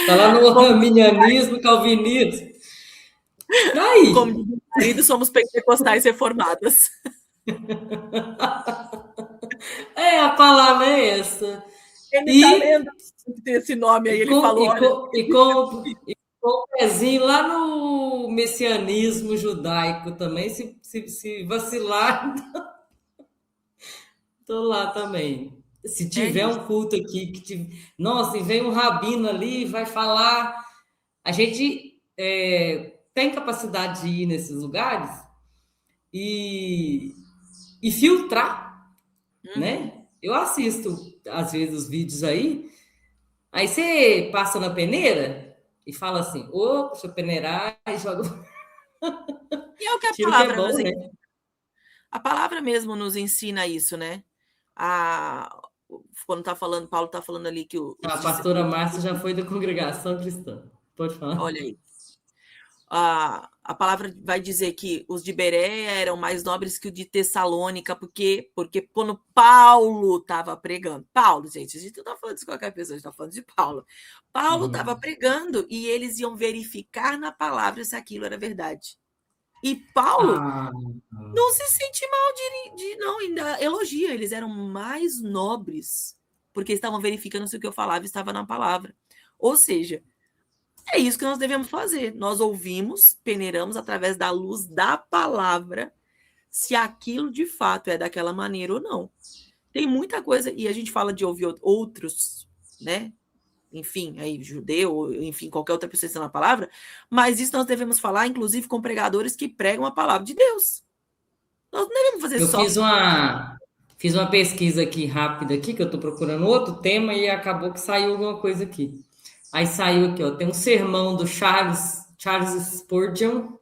Tá lá no arminianismo, calvinismo. Daí. Como diz o marido, somos pentecostais reformadas. A palavra é essa. Ele tá lendo esse nome aí, ele falou. E com o pezinho lá no messianismo judaico também, se vacilar, tô lá também. Se tiver um culto aqui, nossa, e vem um rabino ali, vai falar, a gente tem capacidade de ir nesses lugares e filtrar, né? Eu assisto, às vezes, os vídeos aí você passa na peneira e fala assim, deixa eu peneirar e joga... E é o que a palavra nos ensina. A palavra mesmo nos ensina isso, né? Quando Paulo tá falando ali que a pastora Márcia já foi da congregação cristã. Pode falar. Olha aí. A palavra vai dizer que os de Bereia eram mais nobres que o de Tessalônica, porque quando Paulo estava pregando, gente, a gente não está falando de qualquer pessoa, a gente está falando de Paulo. Paulo estava pregando e eles iam verificar na palavra se aquilo era verdade. E Paulo não se sente mal não, ainda elogia, eles eram mais nobres, porque estavam verificando se o que eu falava estava na palavra. Ou seja, é isso que nós devemos fazer. Nós ouvimos, peneiramos através da luz da palavra se aquilo de fato é daquela maneira ou não. Tem muita coisa, e a gente fala de ouvir outros, né? Enfim, aí judeu, enfim, qualquer outra pessoa ensinando a palavra, mas isso nós devemos falar, inclusive, com pregadores que pregam a palavra de Deus. Nós não devemos fazer só... Fiz uma pesquisa aqui rápida aqui, que eu estou procurando outro tema e acabou que saiu alguma coisa aqui. Aí saiu aqui, tem um sermão do Charles Spurgeon,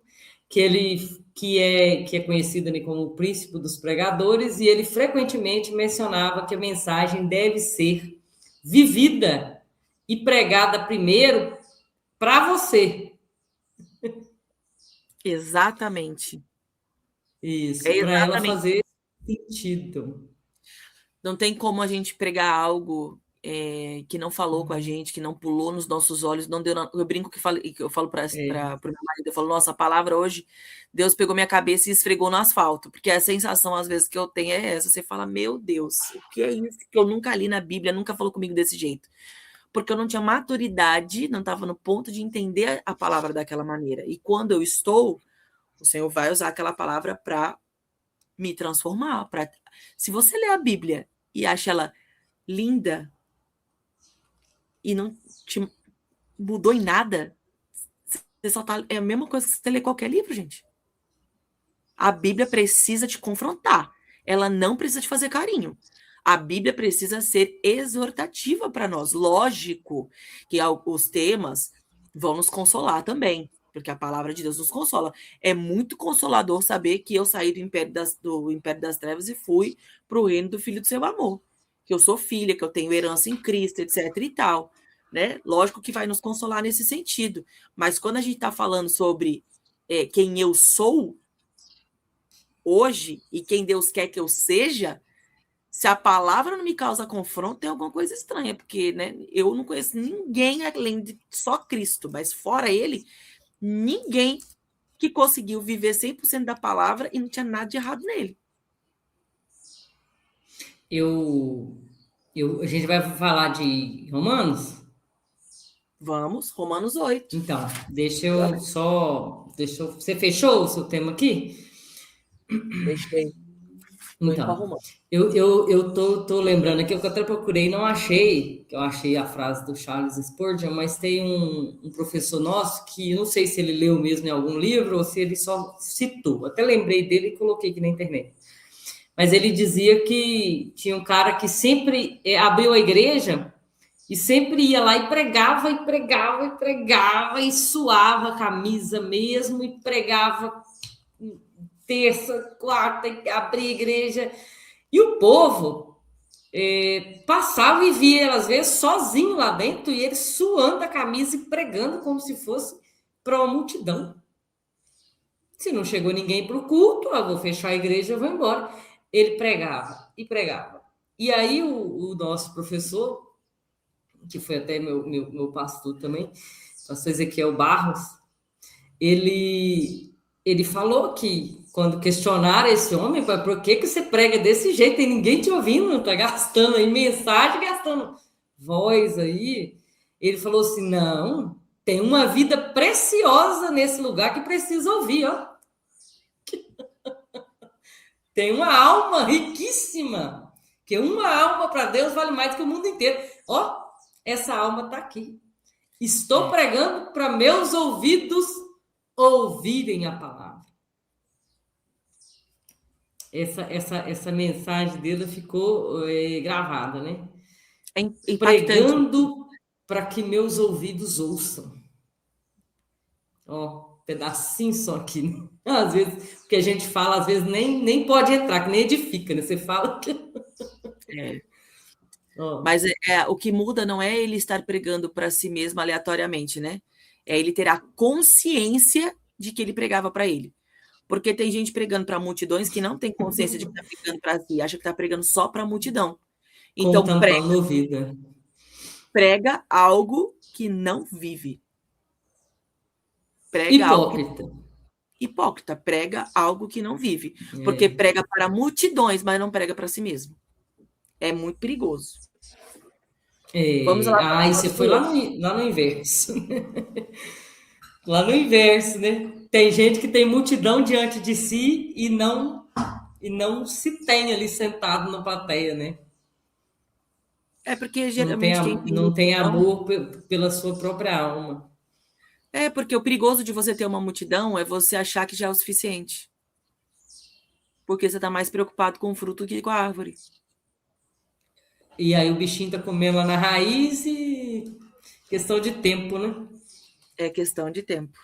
que é conhecido ali como o príncipe dos pregadores, e ele frequentemente mencionava que a mensagem deve ser vivida e pregada primeiro para você. Exatamente. Isso, para ela fazer sentido. Não tem como a gente pregar algo que não falou com a gente, que não pulou nos nossos olhos, não deu. Eu brinco que eu falo para o meu marido, eu falo, nossa, a palavra hoje, Deus pegou minha cabeça e esfregou no asfalto, porque a sensação, às vezes, que eu tenho é essa, você fala, meu Deus, o que é isso que eu nunca li na Bíblia, nunca falou comigo desse jeito? Porque eu não tinha maturidade, não estava no ponto de entender a palavra daquela maneira. E quando eu estou, o Senhor vai usar aquela palavra para me transformar. Se você lê a Bíblia e acha ela linda e não te mudou em nada, você só tá... É a mesma coisa que você lê qualquer livro, gente. A Bíblia precisa te confrontar. Ela não precisa te fazer carinho. A Bíblia precisa ser exortativa para nós. Lógico que os temas vão nos consolar também, porque a palavra de Deus nos consola. É muito consolador saber que eu saí do império das trevas e fui para o reino do Filho do seu amor. Que eu sou filha, que eu tenho herança em Cristo, etc. e tal. Né? Lógico que vai nos consolar nesse sentido. Mas quando a gente está falando sobre quem eu sou hoje e quem Deus quer que eu seja, se a palavra não me causa confronto, tem alguma coisa estranha, porque, né, eu não conheço ninguém além de só Cristo, mas fora ele, ninguém que conseguiu viver 100% da palavra e não tinha nada de errado nele. A gente vai falar de Romanos? Vamos, Romanos 8. Então, você fechou o seu tema aqui? Deixei. Tô indo para Então, Romano. eu tô lembrando aqui, eu até procurei, não achei, eu achei a frase do Charles Spurgeon, mas tem um professor nosso que eu não sei se ele leu mesmo em algum livro ou se ele só citou. Até lembrei dele e coloquei aqui na internet. Mas ele dizia que tinha um cara que sempre abriu a igreja e sempre ia lá e pregava, e pregava, e pregava, e suava a camisa mesmo, e pregava terça, quarta, e abria a igreja. E o povo passava e via ele, às vezes, sozinho lá dentro, e ele suando a camisa e pregando como se fosse para uma multidão. Se não chegou ninguém para o culto, eu vou fechar a igreja, eu vou embora. Ele pregava e pregava. E aí o nosso professor, que foi até meu pastor também, pastor Ezequiel Barros, ele falou que quando questionaram esse homem, por que você prega desse jeito? Tem ninguém te ouvindo, tá gastando aí mensagem, gastando voz aí. Ele falou assim: não, tem uma vida preciosa nesse lugar que precisa ouvir, ó. Tem uma alma riquíssima, que uma alma para Deus vale mais do que o mundo inteiro. Ó, essa alma está aqui. Estou pregando para meus ouvidos ouvirem a palavra. Essa mensagem dele ficou gravada, né? É impactante. Pregando para que meus ouvidos ouçam. Ó, pedacinho só aqui, né? Às vezes, o que a gente fala, às vezes nem pode entrar, que nem edifica, né? Você fala que... Mas o que muda não é ele estar pregando para si mesmo aleatoriamente, né? É ele ter a consciência de que ele pregava para ele. Porque tem gente pregando para multidões que não tem consciência de que está pregando para si, acha que está pregando só para a multidão. Então, tampão no ouvido. Prega algo que não vive. Prega hipócrita. Hipócrita, prega algo que não vive. Porque prega para multidões, mas não prega para si mesmo. É muito perigoso. Vamos lá. E você foi lá no inverso. Lá no inverso, né? Tem gente que tem multidão diante de si e não se tem ali sentado na plateia, né? É porque geralmente não tem amor pela sua própria alma. É porque o perigoso de você ter uma multidão é você achar que já é o suficiente. Porque você está mais preocupado com o fruto que com a árvore. E aí o bichinho tá comendo lá na raiz e questão de tempo, né? É questão de tempo.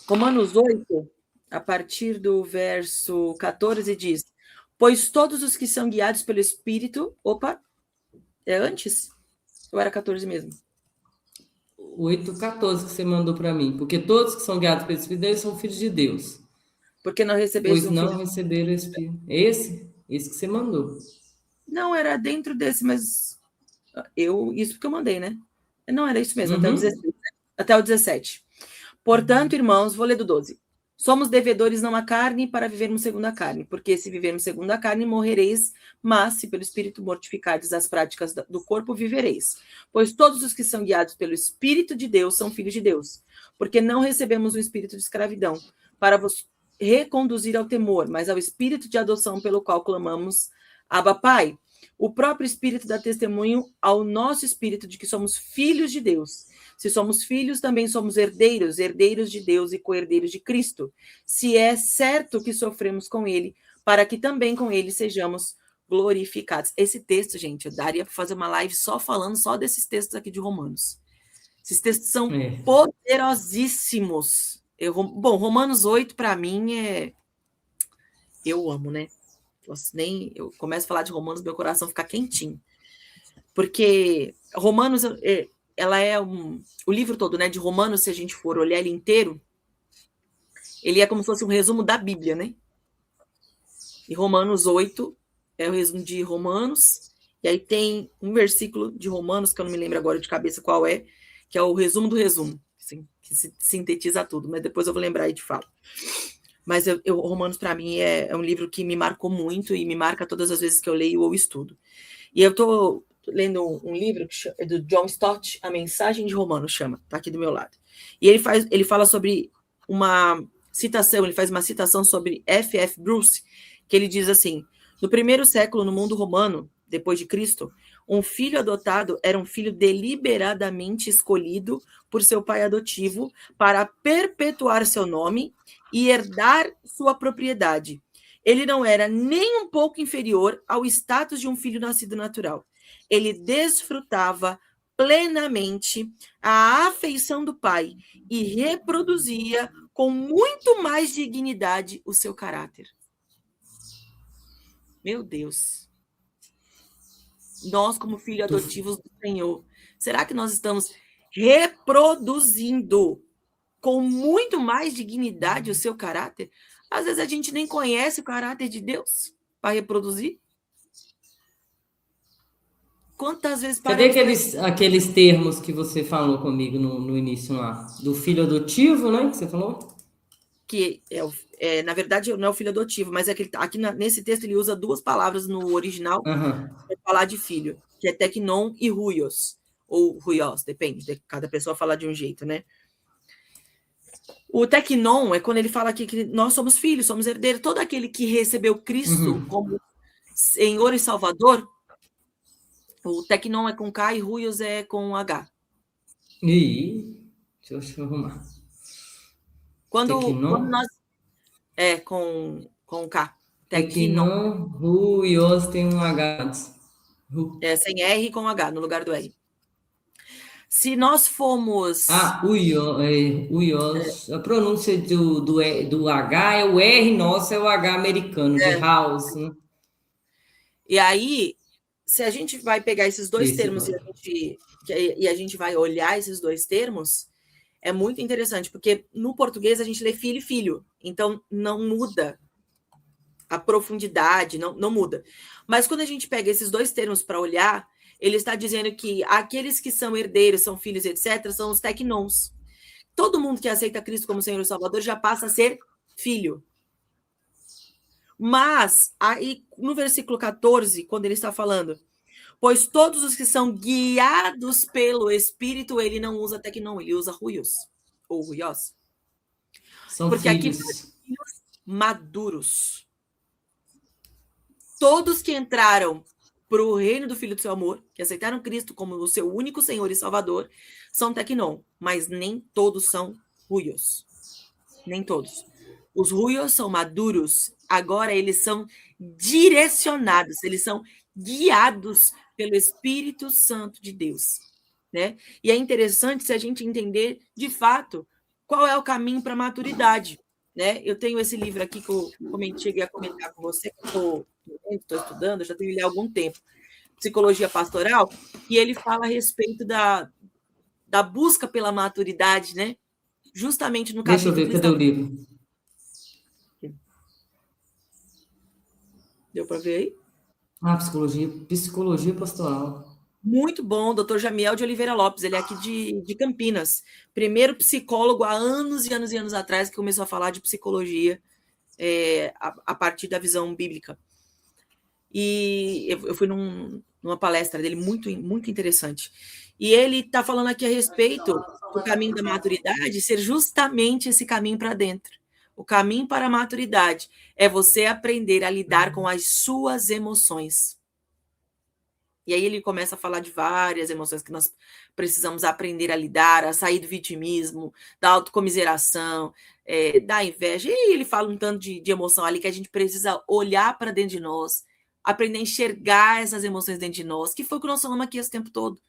Romanos 8, a partir do verso 14, diz: pois todos os que são guiados pelo Espírito... Opa, é antes? Ou era 14 mesmo? 8:14 que você mandou para mim. Porque todos que são guiados pelo Espírito, eles são filhos de Deus. Porque não receberam pois não receberam o Espírito. Esse que você mandou. Não, era dentro desse, mas isso que eu mandei, né? Não, era isso mesmo, até o 16, né? Até o 17. Portanto, irmãos, vou ler do 12. Somos devedores não à carne para vivermos segundo a carne, porque se vivermos segundo a carne, morrereis, mas se pelo Espírito mortificardes as práticas do corpo, vivereis. Pois todos os que são guiados pelo Espírito de Deus são filhos de Deus, porque não recebemos o espírito de escravidão para vos reconduzir ao temor, mas ao espírito de adoção pelo qual clamamos, Abba, Pai. O próprio Espírito dá testemunho ao nosso espírito de que somos filhos de Deus. Se somos filhos, também somos herdeiros, herdeiros de Deus e co-herdeiros de Cristo. Se é certo que sofremos com Ele, para que também com Ele sejamos glorificados. Esse texto, gente, eu daria para fazer uma live só falando só desses textos aqui de Romanos. Esses textos são poderosíssimos. Bom, Romanos 8, para mim, eu amo, né? Eu começo a falar de Romanos, meu coração fica quentinho. Porque Romanos, ela é o livro todo, né, de Romanos, se a gente for olhar ele inteiro, ele é como se fosse um resumo da Bíblia, né? E Romanos 8 é o resumo de Romanos, e aí tem um versículo de Romanos, que eu não me lembro agora de cabeça qual é, que é o resumo do resumo, assim, que sintetiza tudo, mas depois eu vou lembrar e te falo. Mas Romanos, para mim, é um livro que me marcou muito e me marca todas as vezes que eu leio ou estudo. E eu estou lendo um livro do John Stott, A Mensagem de Romanos, chama, está aqui do meu lado. E ele fala sobre uma citação, ele faz uma citação sobre F.F. Bruce, que ele diz assim: no primeiro século, no mundo romano, depois de Cristo, um filho adotado era um filho deliberadamente escolhido por seu pai adotivo para perpetuar seu nome e herdar sua propriedade. Ele não era nem um pouco inferior ao status de um filho nascido natural. Ele desfrutava plenamente a afeição do pai e reproduzia com muito mais dignidade o seu caráter. Meu Deus. Nós, como filhos adotivos do Senhor, será que nós estamos reproduzindo com muito mais dignidade o seu caráter? Às vezes a gente nem conhece o caráter de Deus para reproduzir. Quantas vezes Cadê paramos... aqueles termos que você falou comigo no início lá? Do filho adotivo, né? Que você falou? Que na verdade não é o filho adotivo, mas é que aqui nesse texto ele usa duas palavras no original para falar de filho, que é teknon e huios, ou huios, depende, cada pessoa fala de um jeito, né? O teknon é quando ele fala aqui que nós somos filhos, somos herdeiros, todo aquele que recebeu Cristo como Senhor e Salvador, o teknon é com K e huios é com H. Deixa eu arrumar. Quando nós... com K. Teknon, huios tem um H. Sem R com H no lugar do R. Se nós formos... Uios. A pronúncia do H é o R nosso, é o H americano, de house, né? E aí, se a gente vai pegar esses dois termos e a gente vai olhar esses dois termos, é muito interessante, porque no português a gente lê filho e filho, então não muda a profundidade, não muda. Mas quando a gente pega esses dois termos para olhar, ele está dizendo que aqueles que são herdeiros, são filhos, etc., são os teknons. Todo mundo que aceita Cristo como Senhor e Salvador já passa a ser filho. Mas, aí, no versículo 14, quando ele está falando, pois todos os que são guiados pelo Espírito, ele não usa teknon, ele usa huios, ou huios. São porque filhos. Aqui são filhos maduros. Todos que entraram para o reino do Filho do seu amor, que aceitaram Cristo como o seu único Senhor e Salvador, são teknon, mas nem todos são huios. Nem todos. Os huios são maduros, agora eles são direcionados, eles são guiados pelo Espírito Santo de Deus, né? E é interessante se a gente entender, de fato, qual é o caminho para a maturidade, né? Eu tenho esse livro aqui que eu cheguei a comentar com você, que eu estou estudando, já tenho ele há algum tempo, Psicologia Pastoral, e ele fala a respeito da busca pela maturidade, né? Justamente no capítulo... Deixa eu ver, cadê o livro? Deu para ver aí? Psicologia Pastoral. Muito bom, doutor Jamiel de Oliveira Lopes, ele é aqui de Campinas. Primeiro psicólogo há anos e anos e anos atrás que começou a falar de psicologia a partir da visão bíblica. E eu fui numa palestra dele muito, muito interessante. E ele está falando aqui a respeito do caminho da maturidade ser justamente esse caminho para dentro. O caminho para a maturidade é você aprender a lidar com as suas emoções. E aí ele começa a falar de várias emoções que nós precisamos aprender a lidar, a sair do vitimismo, da autocomiseração, da inveja. E ele fala um tanto de emoção ali que a gente precisa olhar para dentro de nós, aprender a enxergar essas emoções dentro de nós, que foi o que nós falamos aqui esse tempo todo.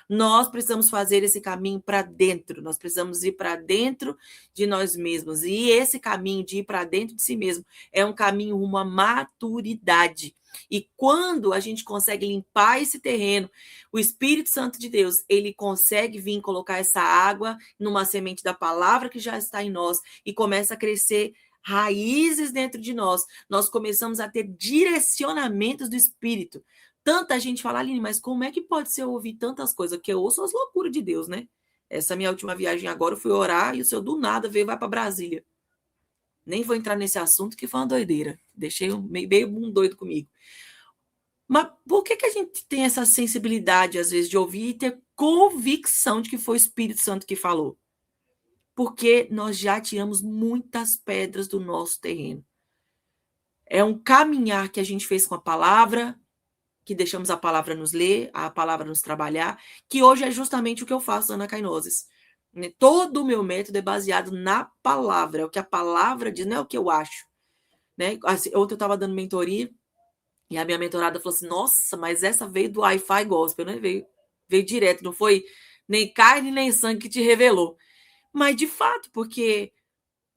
Nós precisamos fazer esse caminho para dentro, nós precisamos ir para dentro de nós mesmos. E esse caminho de ir para dentro de si mesmo é um caminho rumo à maturidade. E quando a gente consegue limpar esse terreno, o Espírito Santo de Deus, ele consegue vir colocar essa água numa semente da palavra que já está em nós e começa a crescer raízes dentro de nós. Nós começamos a ter direcionamentos do Espírito. Tanta gente fala, Aline, mas como é que pode ser ouvir tantas coisas? Porque eu ouço as loucuras de Deus, né? Essa minha última viagem agora, eu fui orar e o Senhor do nada veio e vai para Brasília. Nem vou entrar nesse assunto, que foi uma doideira. Deixei meio um doido comigo. Mas por que a gente tem essa sensibilidade, às vezes, de ouvir e ter convicção de que foi o Espírito Santo que falou? Porque nós já tiramos muitas pedras do nosso terreno. É um caminhar que a gente fez com a palavra, que deixamos a palavra nos ler, a palavra nos trabalhar, que hoje é justamente o que eu faço, Ana Cainoses. Todo o meu método é baseado na palavra, é o que a palavra diz, não é o que eu acho. Né? Ontem eu estava dando mentoria e a minha mentorada falou assim, nossa, mas essa veio do Wi-Fi Gospel, né? Veio direto, não foi nem carne nem sangue que te revelou. Mas, de fato, porque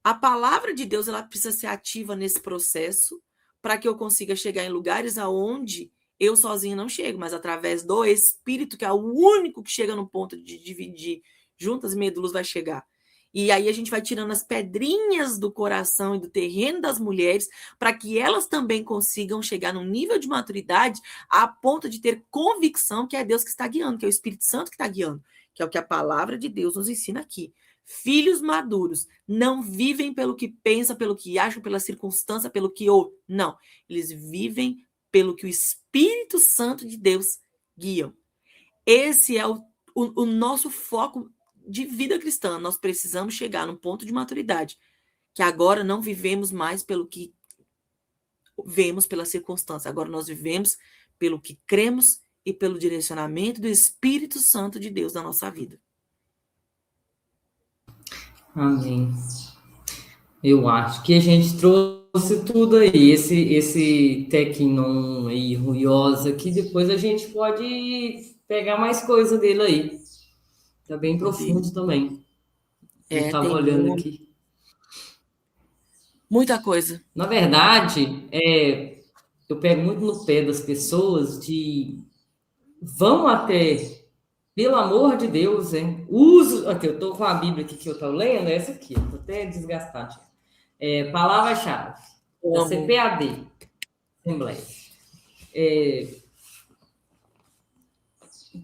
a palavra de Deus ela precisa ser ativa nesse processo para que eu consiga chegar em lugares aonde eu sozinho não chego, mas através do Espírito, que é o único que chega no ponto de dividir juntas e medulas vai chegar. E aí a gente vai tirando as pedrinhas do coração e do terreno das mulheres para que elas também consigam chegar num nível de maturidade a ponto de ter convicção que é Deus que está guiando, que é o Espírito Santo que está guiando, que é o que a palavra de Deus nos ensina aqui. Filhos maduros não vivem pelo que pensam, pelo que acham, pela circunstância, pelo que ou não. Eles vivem pelo que o Espírito Santo de Deus guia. Esse é o nosso foco de vida cristã. Nós precisamos chegar num ponto de maturidade que agora não vivemos mais pelo que vemos pela circunstância. Agora nós vivemos pelo que cremos e pelo direcionamento do Espírito Santo de Deus na nossa vida. Amém. Eu acho que a gente trouxe tudo aí, esse Tecnon aí, ruiosa, que depois a gente pode pegar mais coisa dele aí. Tá bem profundo também. Eu estava olhando aqui. Muita coisa. Na verdade, eu pego muito no pé das pessoas de vão até, pelo amor de Deus, uso. Aqui, eu estou com a Bíblia aqui que eu estou lendo, essa aqui, estou até desgastado. Palavra-chave, da CPAD, Assembleia.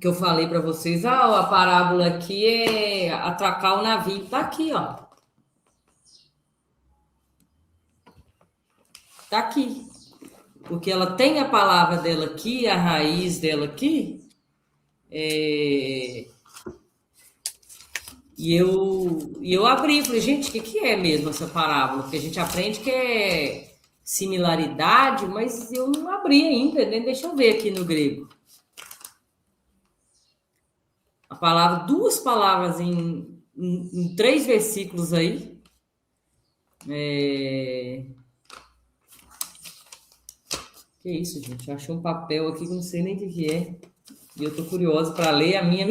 Que eu falei para vocês, a parábola aqui é atracar o navio. Está aqui, ó. Está aqui. Porque ela tem a palavra dela aqui, a raiz dela aqui. E eu abri e falei, gente, o que é mesmo essa parábola? Porque a gente aprende que é similaridade, mas eu não abri ainda, né? Deixa eu ver aqui no grego. A palavra, duas palavras em 3 versículos aí. Que isso, gente? Eu achei um papel aqui que não sei nem o que é. E eu tô curiosa para ler a minha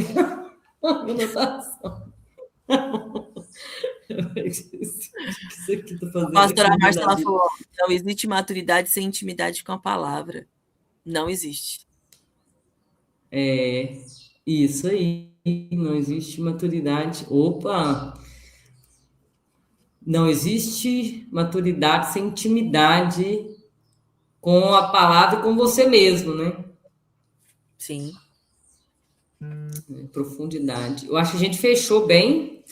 anotação. Isso aqui tô fazendo. A pastora Marcela falou: não existe maturidade sem intimidade com a palavra. Não existe. Isso aí. Não existe maturidade. Opa! Não existe maturidade sem intimidade com a palavra e com você mesmo, né? Sim. Profundidade. Eu acho que a gente fechou bem.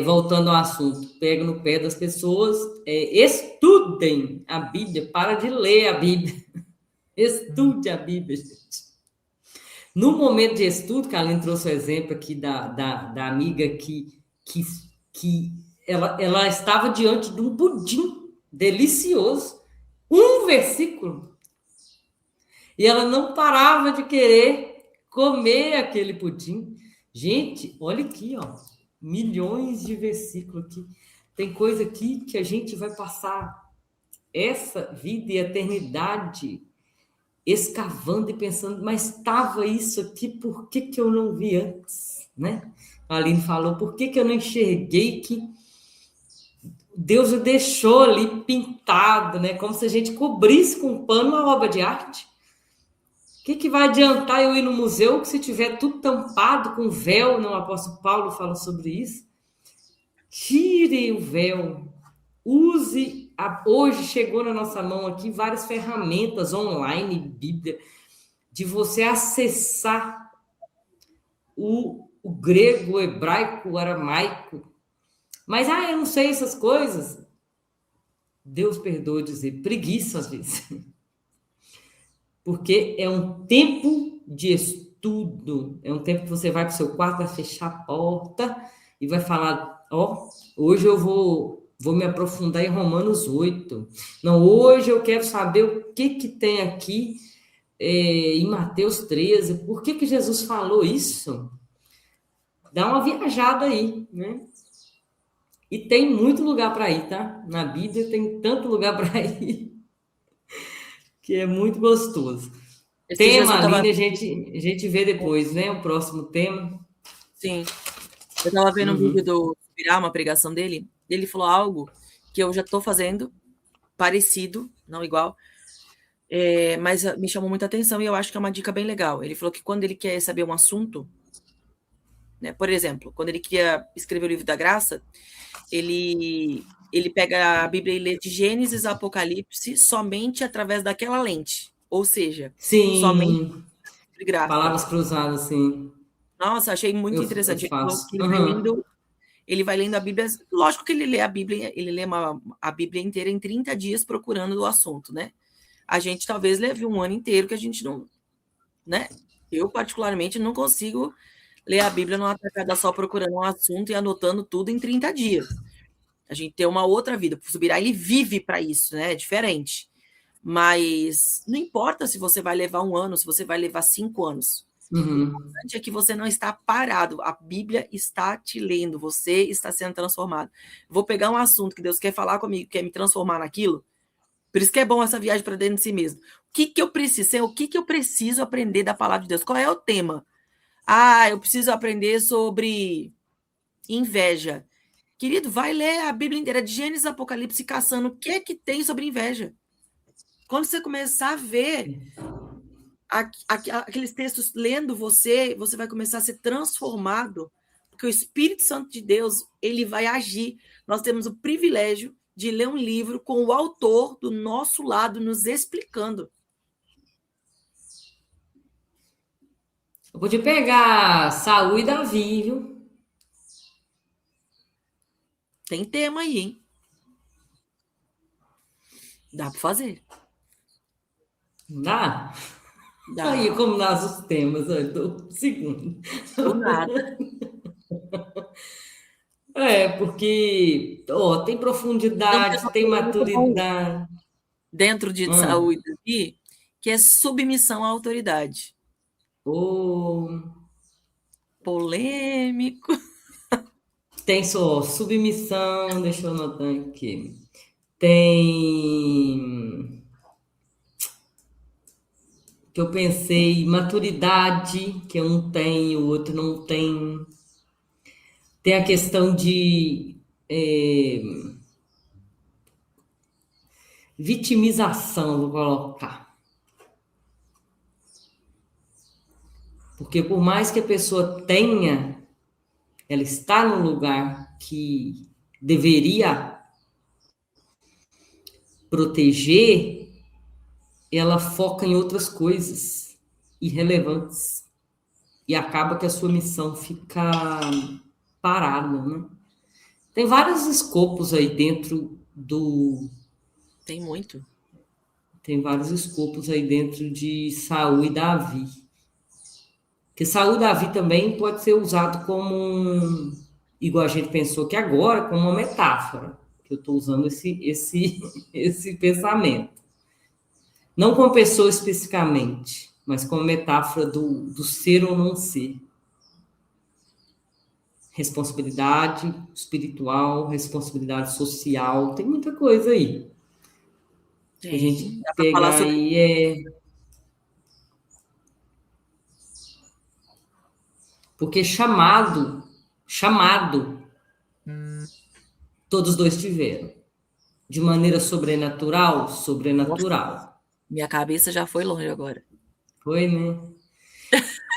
Voltando ao assunto, pega no pé das pessoas, estudem a Bíblia, para de ler a Bíblia. Estude a Bíblia, gente. No momento de estudo, que a Aline trouxe o exemplo aqui da amiga que ela estava diante de um pudim delicioso, um versículo, e ela não parava de querer comer aquele pudim. Gente, olha aqui, ó, milhões de versículos aqui. Tem coisa aqui que a gente vai passar essa vida e eternidade escavando e pensando, mas estava isso aqui, por que eu não vi antes, né? A Aline falou, por que eu não enxerguei que Deus o deixou ali pintado, né? Como se a gente cobrisse com um pano uma obra de arte. O que vai adiantar eu ir no museu se tiver tudo tampado com véu? Não, o apóstolo Paulo fala sobre isso. Tire o véu. Use. Hoje chegou na nossa mão aqui várias ferramentas online, Bíblia, de você acessar o grego, o hebraico, o aramaico. Mas, eu não sei essas coisas. Deus perdoe dizer, preguiça às vezes. Porque é um tempo de estudo, é um tempo que você vai para o seu quarto, vai fechar a porta e vai falar, hoje eu vou Vou me aprofundar em Romanos 8. Não, hoje eu quero saber o que que tem aqui em Mateus 13. Por que que Jesus falou isso? Dá uma viajada aí, né? E tem muito lugar para ir, tá? Na Bíblia tem tanto lugar para ir que é muito gostoso. Esses dias Tema, eu tava, Aline, a gente vê depois, né? O próximo tema. sim, eu tava vendo um vídeo Uhum. do Virar, uma pregação dele, e ele falou algo que eu já tô fazendo, parecido, não igual, mas me chamou muita atenção e eu acho que é uma dica bem legal. Ele falou que quando ele quer saber um assunto, né, por exemplo, quando ele queria escrever o livro da graça, ele pega a Bíblia e lê de Gênesis a Apocalipse somente através daquela lente, ou seja, somente Sim, de graça. palavras cruzadas, sim. Nossa, achei muito Eu interessante. Ele falou faço. que Uhum. ele vai lendo a Bíblia, lógico que ele lê a Bíblia, ele lê a Bíblia inteira em 30 dias procurando o assunto, né? A gente talvez leve um ano inteiro que a gente não, né? Eu, particularmente, não consigo ler a Bíblia numa tacada só procurando um assunto e anotando tudo em 30 dias. A gente tem uma outra vida. O Subirá, ele vive para isso, né? É diferente. Mas não importa se você vai levar um ano, se você vai levar 5 anos. O Uhum. importante é que você não está parado. A Bíblia está te lendo. Você está sendo transformado. Vou pegar um assunto que Deus quer falar comigo, quer me transformar naquilo. Por isso que é bom essa viagem para dentro de si mesmo. O que que eu preciso? O que que eu preciso aprender da palavra de Deus? Qual é o tema? Ah, eu preciso aprender sobre inveja. Querido, vai ler a Bíblia inteira, de Gênesis a Apocalipse, caçando o que é que tem sobre inveja. Quando você começar a ver aqueles textos lendo você, você vai começar a ser transformado, porque o Espírito Santo de Deus, ele vai agir. Nós temos o privilégio de ler um livro com o autor do nosso lado nos explicando. Eu podia pegar Saul e Davi, viu? Tem tema aí, hein? Dá para fazer. Não dá? Aí, Dá. como nasce os temas, eu tô um segundo. Do nada. Porque tem Tem um tema profundidade, tem muito bom maturidade. dentro de Hum. saúde aqui, que é submissão à autoridade. Ô, Polêmico. tem só submissão, deixa eu anotar aqui. Tem que eu pensei, maturidade, que um tem, o outro não tem. Tem a questão de vitimização, vou colocar. Porque por mais que a pessoa tenha, ela está no lugar que deveria proteger, ela foca em outras coisas irrelevantes. E acaba que a sua missão fica parada, né? Tem vários escopos aí dentro do. Tem muito. Tem vários escopos aí dentro de Saul e Davi. Porque Saul e Davi também pode ser usado como igual a gente pensou que agora, como uma metáfora. Que eu estou usando esse pensamento. Não como pessoa especificamente, mas como metáfora do ser ou não ser. Responsabilidade espiritual, responsabilidade social, tem muita coisa aí. A Tem. gente Dá para falar pegar sobre. aí porque chamado, todos dois tiveram. De maneira sobrenatural, Nossa, sobrenatural. minha cabeça já foi longe agora. Foi, né?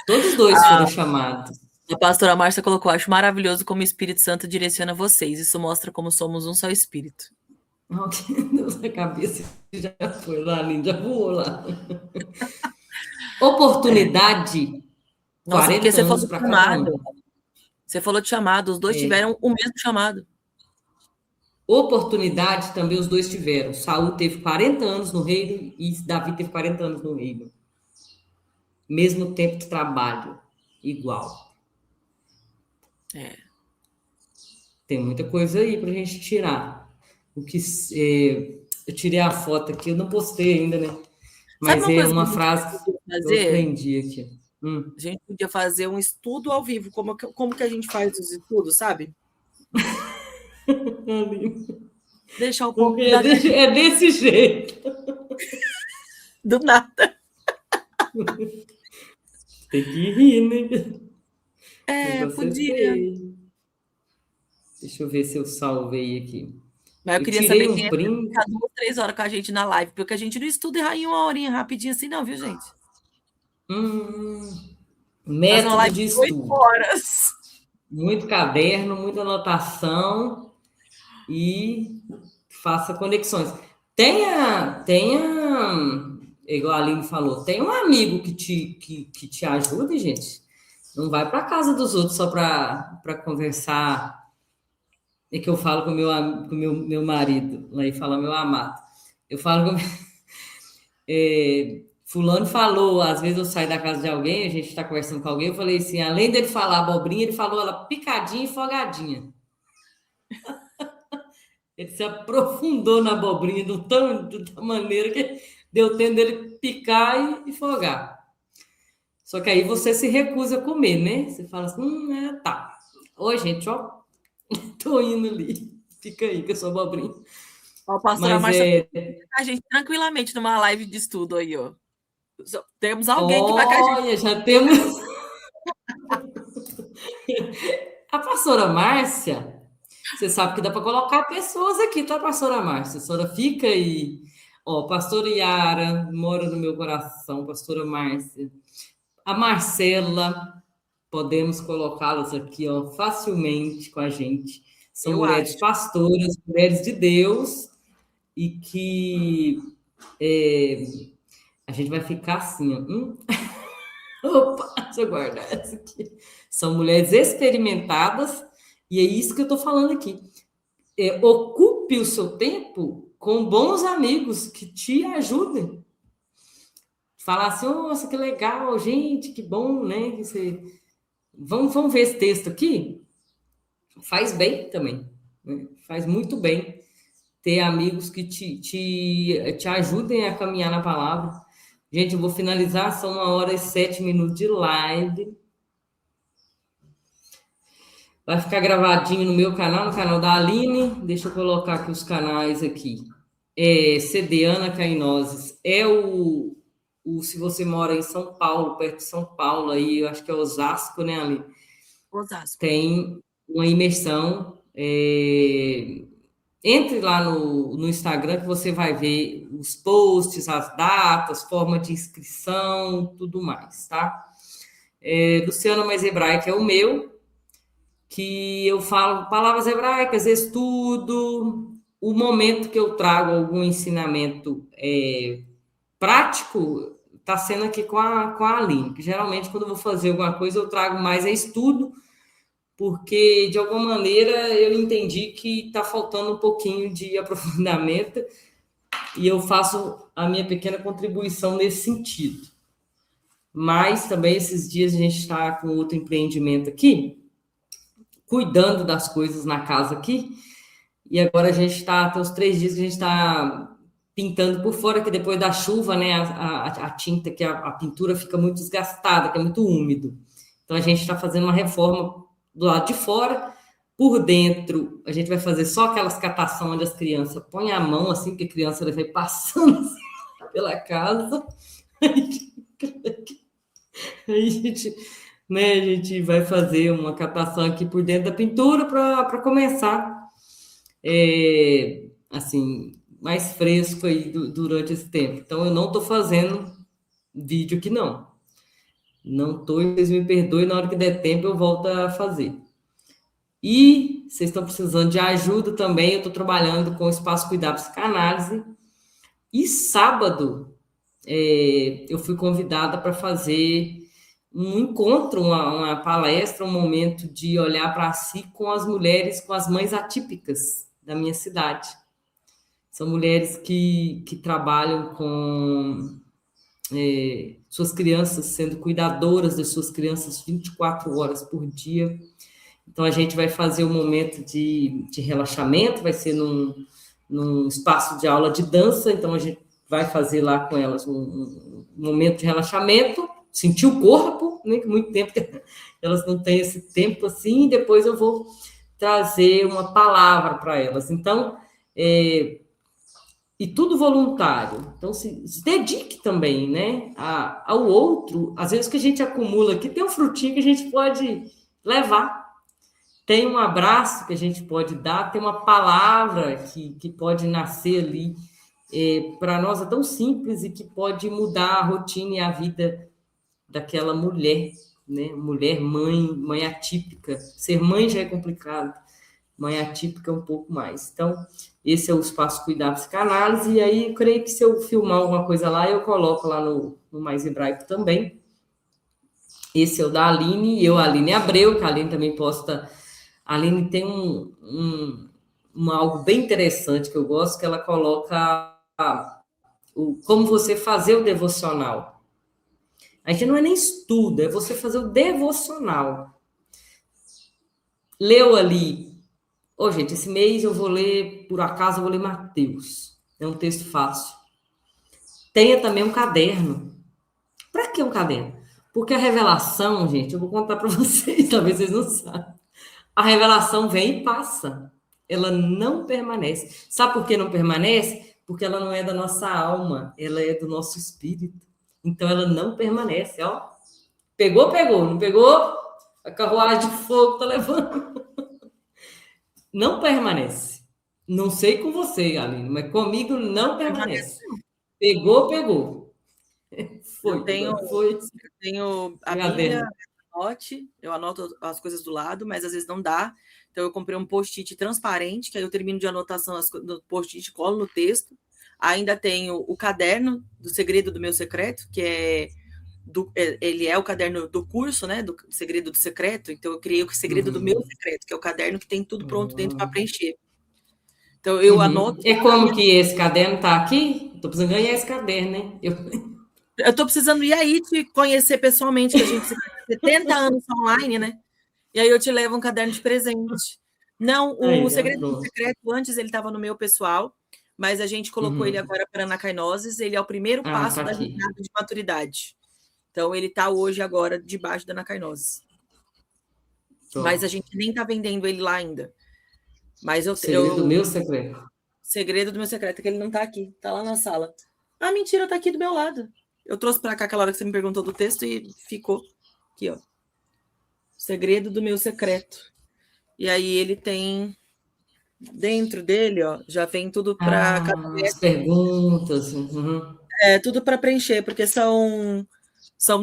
Todos dois foram chamados. A pastora Márcia colocou: acho maravilhoso como o Espírito Santo direciona vocês. Isso mostra como somos um só espírito. Oh, Deus, a cabeça já foi lá, linda, já voou lá. É. Oportunidade, Nossa, porque 40 você anos falou de para cada chamado. um. Você falou de chamado. Os dois tiveram o mesmo chamado. Oportunidade também os dois tiveram. Saul teve 40 anos no reino e Davi teve 40 anos no reino. Mesmo tempo de trabalho, igual. É. Tem muita coisa aí para a gente tirar. o que eu tirei a foto aqui, eu não postei ainda, né? Sabe Mas uma é coisa que a uma gente frase podia que eu fazer? aprendi aqui. A gente podia fazer um estudo ao vivo, como que a gente faz os estudos, sabe? Deixar o povo É da desse, é desse jeito. do nada. Tem que rir, né? O É, negócio é podia. feio. Deixa eu ver se eu salvei aqui. Mas eu Eu queria tirei saber quem um ia print. ficar 2, 3 horas com a gente na live, porque a gente não estuda em 1 horinha rapidinho assim não, viu, gente? Fazer uma Método live de de 8 estudo. horas. Muito caderno, muita anotação e faça conexões. Igual a Aline falou, tem um amigo que te ajude, gente. Não vai para casa dos outros só para conversar. É que eu falo com o meu marido, lá e fala meu amado. Eu falo com fulano falou, às vezes eu saio da casa de alguém, a gente está conversando com alguém, eu falei assim, além dele falar abobrinha, ele falou ela picadinha e folgadinha. Ele se aprofundou na abobrinha da maneira que deu tempo dele picar e folgar. Só que aí você se recusa a comer, né? Você fala assim, tá. Oi, gente, ó, tô indo ali. Fica aí que eu sou abobrinha. Ó, a pastora Mas Márcia a gente tranquilamente numa live de estudo aí, ó. Temos alguém que vai com a gente. olha, já temos a pastora Márcia. Você sabe que dá para colocar pessoas aqui, tá, pastora Márcia? A senhora fica aí. Ó, pastora Yara, mora no meu coração, pastora Márcia. A Marcela, podemos colocá-las aqui, ó, facilmente com a gente. São Eu mulheres acho. pastoras, mulheres de Deus, e que é, a gente vai ficar assim, ó. Opa, deixa eu guardar essa aqui. São mulheres experimentadas, e é isso que eu estou falando aqui. Ocupe o seu tempo com bons amigos que te ajudem. Falar assim, nossa, que legal, gente, que bom, né? Que você... vamos ver esse texto aqui? Faz bem também, né? Faz muito bem ter amigos que te ajudem a caminhar na palavra. Gente, eu vou finalizar, são 1h07 de live. Vai ficar gravadinho no meu canal, no canal da Aline. Deixa eu colocar aqui os canais aqui. CD Ana Cainoses. Se você mora em São Paulo, perto de São Paulo, aí eu acho que é Osasco, né, Aline? Osasco. Tem uma imersão. Entre lá no Instagram que você vai ver os posts, as datas, forma de inscrição, tudo mais, tá? Luciana Mais Hebraica é o meu, que eu falo palavras hebraicas, estudo, o momento que eu trago algum ensinamento prático está sendo aqui com a Aline, que geralmente quando eu vou fazer alguma coisa eu trago mais estudo, porque de alguma maneira eu entendi que está faltando um pouquinho de aprofundamento e eu faço a minha pequena contribuição nesse sentido. Mas também esses dias a gente está com outro empreendimento aqui, cuidando das coisas na casa aqui, e agora a gente está, tem uns 3 dias que a gente está pintando por fora, que depois da chuva, né, a tinta, que a pintura fica muito desgastada, que é muito úmido. Então a gente está fazendo uma reforma do lado de fora. Por dentro, a gente vai fazer só aquelas catação onde as crianças põem a mão, assim, porque a criança vai passando assim, pela casa. Aí a gente vai fazer uma catação aqui por dentro da pintura para começar, assim, mais fresco aí durante esse tempo. Então, eu não estou fazendo vídeo aqui, não. Não estou, vocês me perdoem, na hora que der tempo eu volto a fazer. E vocês estão precisando de ajuda também, eu estou trabalhando com o Espaço Cuidar Psicanálise. E sábado, eu fui convidada para fazer um encontro, uma palestra, um momento de olhar para si com as mulheres, com as mães atípicas da minha cidade. São mulheres que trabalham com suas crianças, sendo cuidadoras das suas crianças 24 horas por dia. Então, a gente vai fazer um momento de relaxamento, vai ser num espaço de aula de dança, então a gente vai fazer lá com elas um momento de relaxamento, sentir o corpo, né, que muito tempo elas não têm esse tempo assim, e depois eu vou trazer uma palavra para elas. Então, e tudo voluntário. Então, se dedique também, né, ao outro. Às vezes, o que a gente acumula aqui tem um frutinho que a gente pode levar. Tem um abraço que a gente pode dar, tem uma palavra que pode nascer ali. Para nós é tão simples e que pode mudar a rotina e a vida daquela mulher, né? Mulher, mãe atípica. Ser mãe já é complicado. Mãe atípica um pouco mais. Então, esse é o Espaço Cuidar Psicanálise, e aí eu creio que se eu filmar alguma coisa lá, eu coloco lá no Mais Hebraico também. Esse é o da Aline, a Aline Abreu, que a Aline também posta. A Aline tem algo bem interessante que eu gosto, que ela coloca como você fazer o devocional. A gente não é nem estudo, é você fazer o devocional. Leu ali. Gente, esse mês eu vou ler, por acaso, eu vou ler Mateus. É um texto fácil. Tenha também um caderno. Para que um caderno? Porque a revelação, gente, eu vou contar para vocês, talvez vocês não saibam. A revelação vem e passa. Ela não permanece. Sabe por que não permanece? Porque ela não é da nossa alma, ela é do nosso espírito. Então ela não permanece, ó. Pegou, não pegou? A carruagem de fogo tá levando. Não permanece. Não sei com você, Aline, mas comigo não permanece. Pegou. Foi. Eu tenho a Bíblia, eu anoto as coisas do lado, mas às vezes não dá. Então eu comprei um post-it transparente, que aí eu termino de anotação do post-it, colo no texto. Ainda tenho o caderno do Segredo do Meu Secreto, que ele é o caderno do curso, né? Do Segredo do Secreto. Então eu criei o Segredo do Meu Secreto, que é o caderno que tem tudo pronto dentro para preencher. Então eu anoto. E como que esse caderno tá aqui? Tô precisando ganhar esse caderno, né? Eu tô precisando ir aí te conhecer pessoalmente, que a gente se conhece 70 anos online, né? E aí eu te levo um caderno de presente. Não, o Segredo do Secreto, antes ele estava no meu pessoal, mas a gente colocou ele agora para Anacainoses. Ele é o primeiro passo da jornada de maturidade. Então, ele está hoje, agora, debaixo da Anacainoses. Mas a gente nem está vendendo ele lá ainda. Mas Segredo do Meu Secreto. Segredo do Meu Secreto, é que ele não está aqui, está lá na sala. Ah, mentira, está aqui do meu lado. Eu trouxe para cá aquela hora que você me perguntou do texto e ficou aqui, ó. Segredo do Meu Secreto. E aí ele tem dentro dele, ó, já vem tudo para as perguntas, tudo para preencher, porque são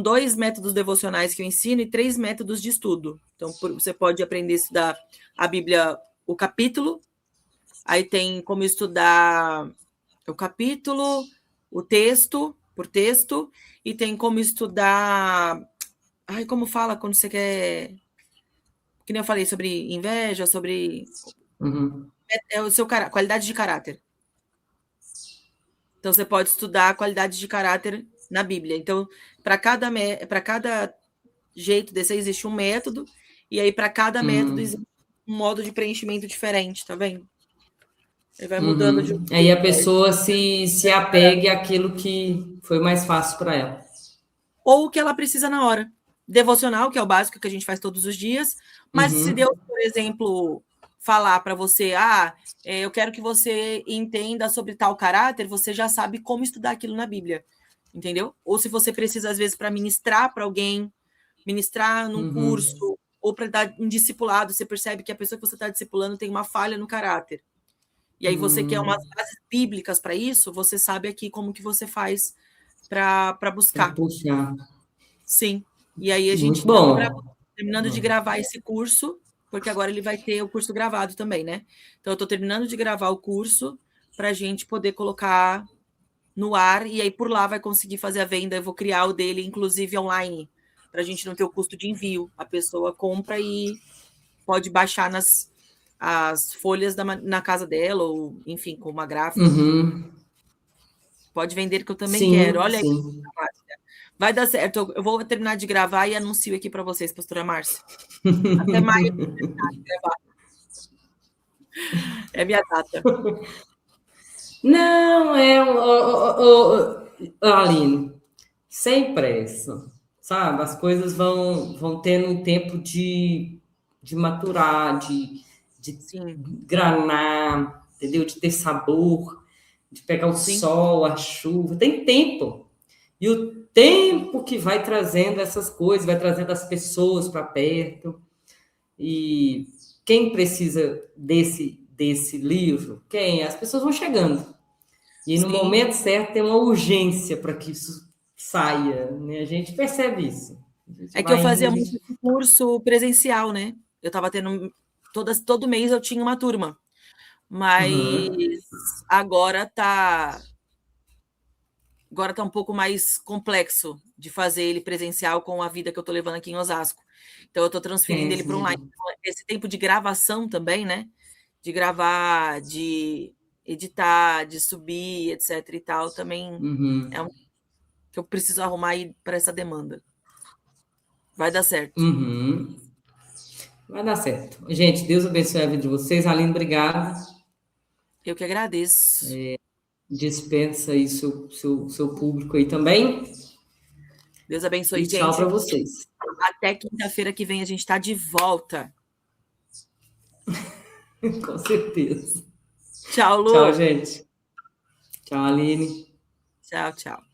2 métodos devocionais que eu ensino e 3 métodos de estudo. Então você pode aprender a estudar a Bíblia, o capítulo, aí tem como estudar o capítulo, o texto, por texto, e tem como estudar, como fala quando você quer, que nem eu falei sobre inveja, sobre o seu qualidade de caráter. Então você pode estudar a qualidade de caráter na Bíblia. Então, para cada jeito desse existe um método, e aí para cada método existe um modo de preenchimento diferente, tá vendo? Ele vai mudando de. Aí a pessoa se apegue àquilo que foi mais fácil para ela. Ou o que ela precisa na hora. Devocional, que é o básico que a gente faz todos os dias, mas se Deus, por exemplo, falar para você, eu quero que você entenda sobre tal caráter, você já sabe como estudar aquilo na Bíblia, entendeu? Ou se você precisa, às vezes, para ministrar para alguém, ministrar num curso, ou para dar um discipulado, você percebe que a pessoa que você está discipulando tem uma falha no caráter. E aí você quer umas bases bíblicas para isso, você sabe aqui como que você faz para buscar. Puxar. Sim. E aí a gente está terminando de gravar esse curso, porque agora ele vai ter o curso gravado também, né? Então eu estou terminando de gravar o curso para a gente poder colocar no ar, e aí por lá vai conseguir fazer a venda. Eu vou criar o dele, inclusive online, para a gente não ter o custo de envio. A pessoa compra e pode baixar as folhas na casa dela, ou enfim, com uma gráfica. Pode vender, que eu também quero. Olha aí, Márcia. Vai dar certo. Eu vou terminar de gravar e anuncio aqui para vocês, pastora Márcia. Até maio. É minha data. Não, Aline, sem pressa, sabe? As coisas vão tendo um tempo de maturar, de Sim, granar, entendeu? De ter sabor, de pegar o sim, sol, a chuva. Tem tempo. E o tempo que vai trazendo essas coisas, vai trazendo as pessoas para perto. E quem precisa desse livro? Quem? As pessoas vão chegando. E no sim. momento certo tem uma urgência para que isso saia, né? A gente percebe isso. A gente É que eu vai indo, a fazia muito gente. esse curso presencial, né? Eu estava tendo todo mês eu tinha uma turma, Uhum. mas agora tá um pouco mais complexo de fazer ele presencial com a vida que eu tô levando aqui em Osasco. Então eu tô transferindo ele para online. Entendi. Então, esse tempo de gravação também, né? De gravar, de editar, de subir, etc e tal, também Uhum. é um que eu preciso arrumar aí para essa demanda. Vai dar certo. Uhum. Vai dar certo. Gente, Deus abençoe a vida de vocês. Aline, obrigada. Eu que agradeço. Dispensa aí seu público aí também. Deus abençoe, E tchau para gente. vocês. Até quinta-feira que vem a gente está de volta. Com certeza. Tchau, Tchau, Lu. gente. Tchau, Aline. Tchau, tchau.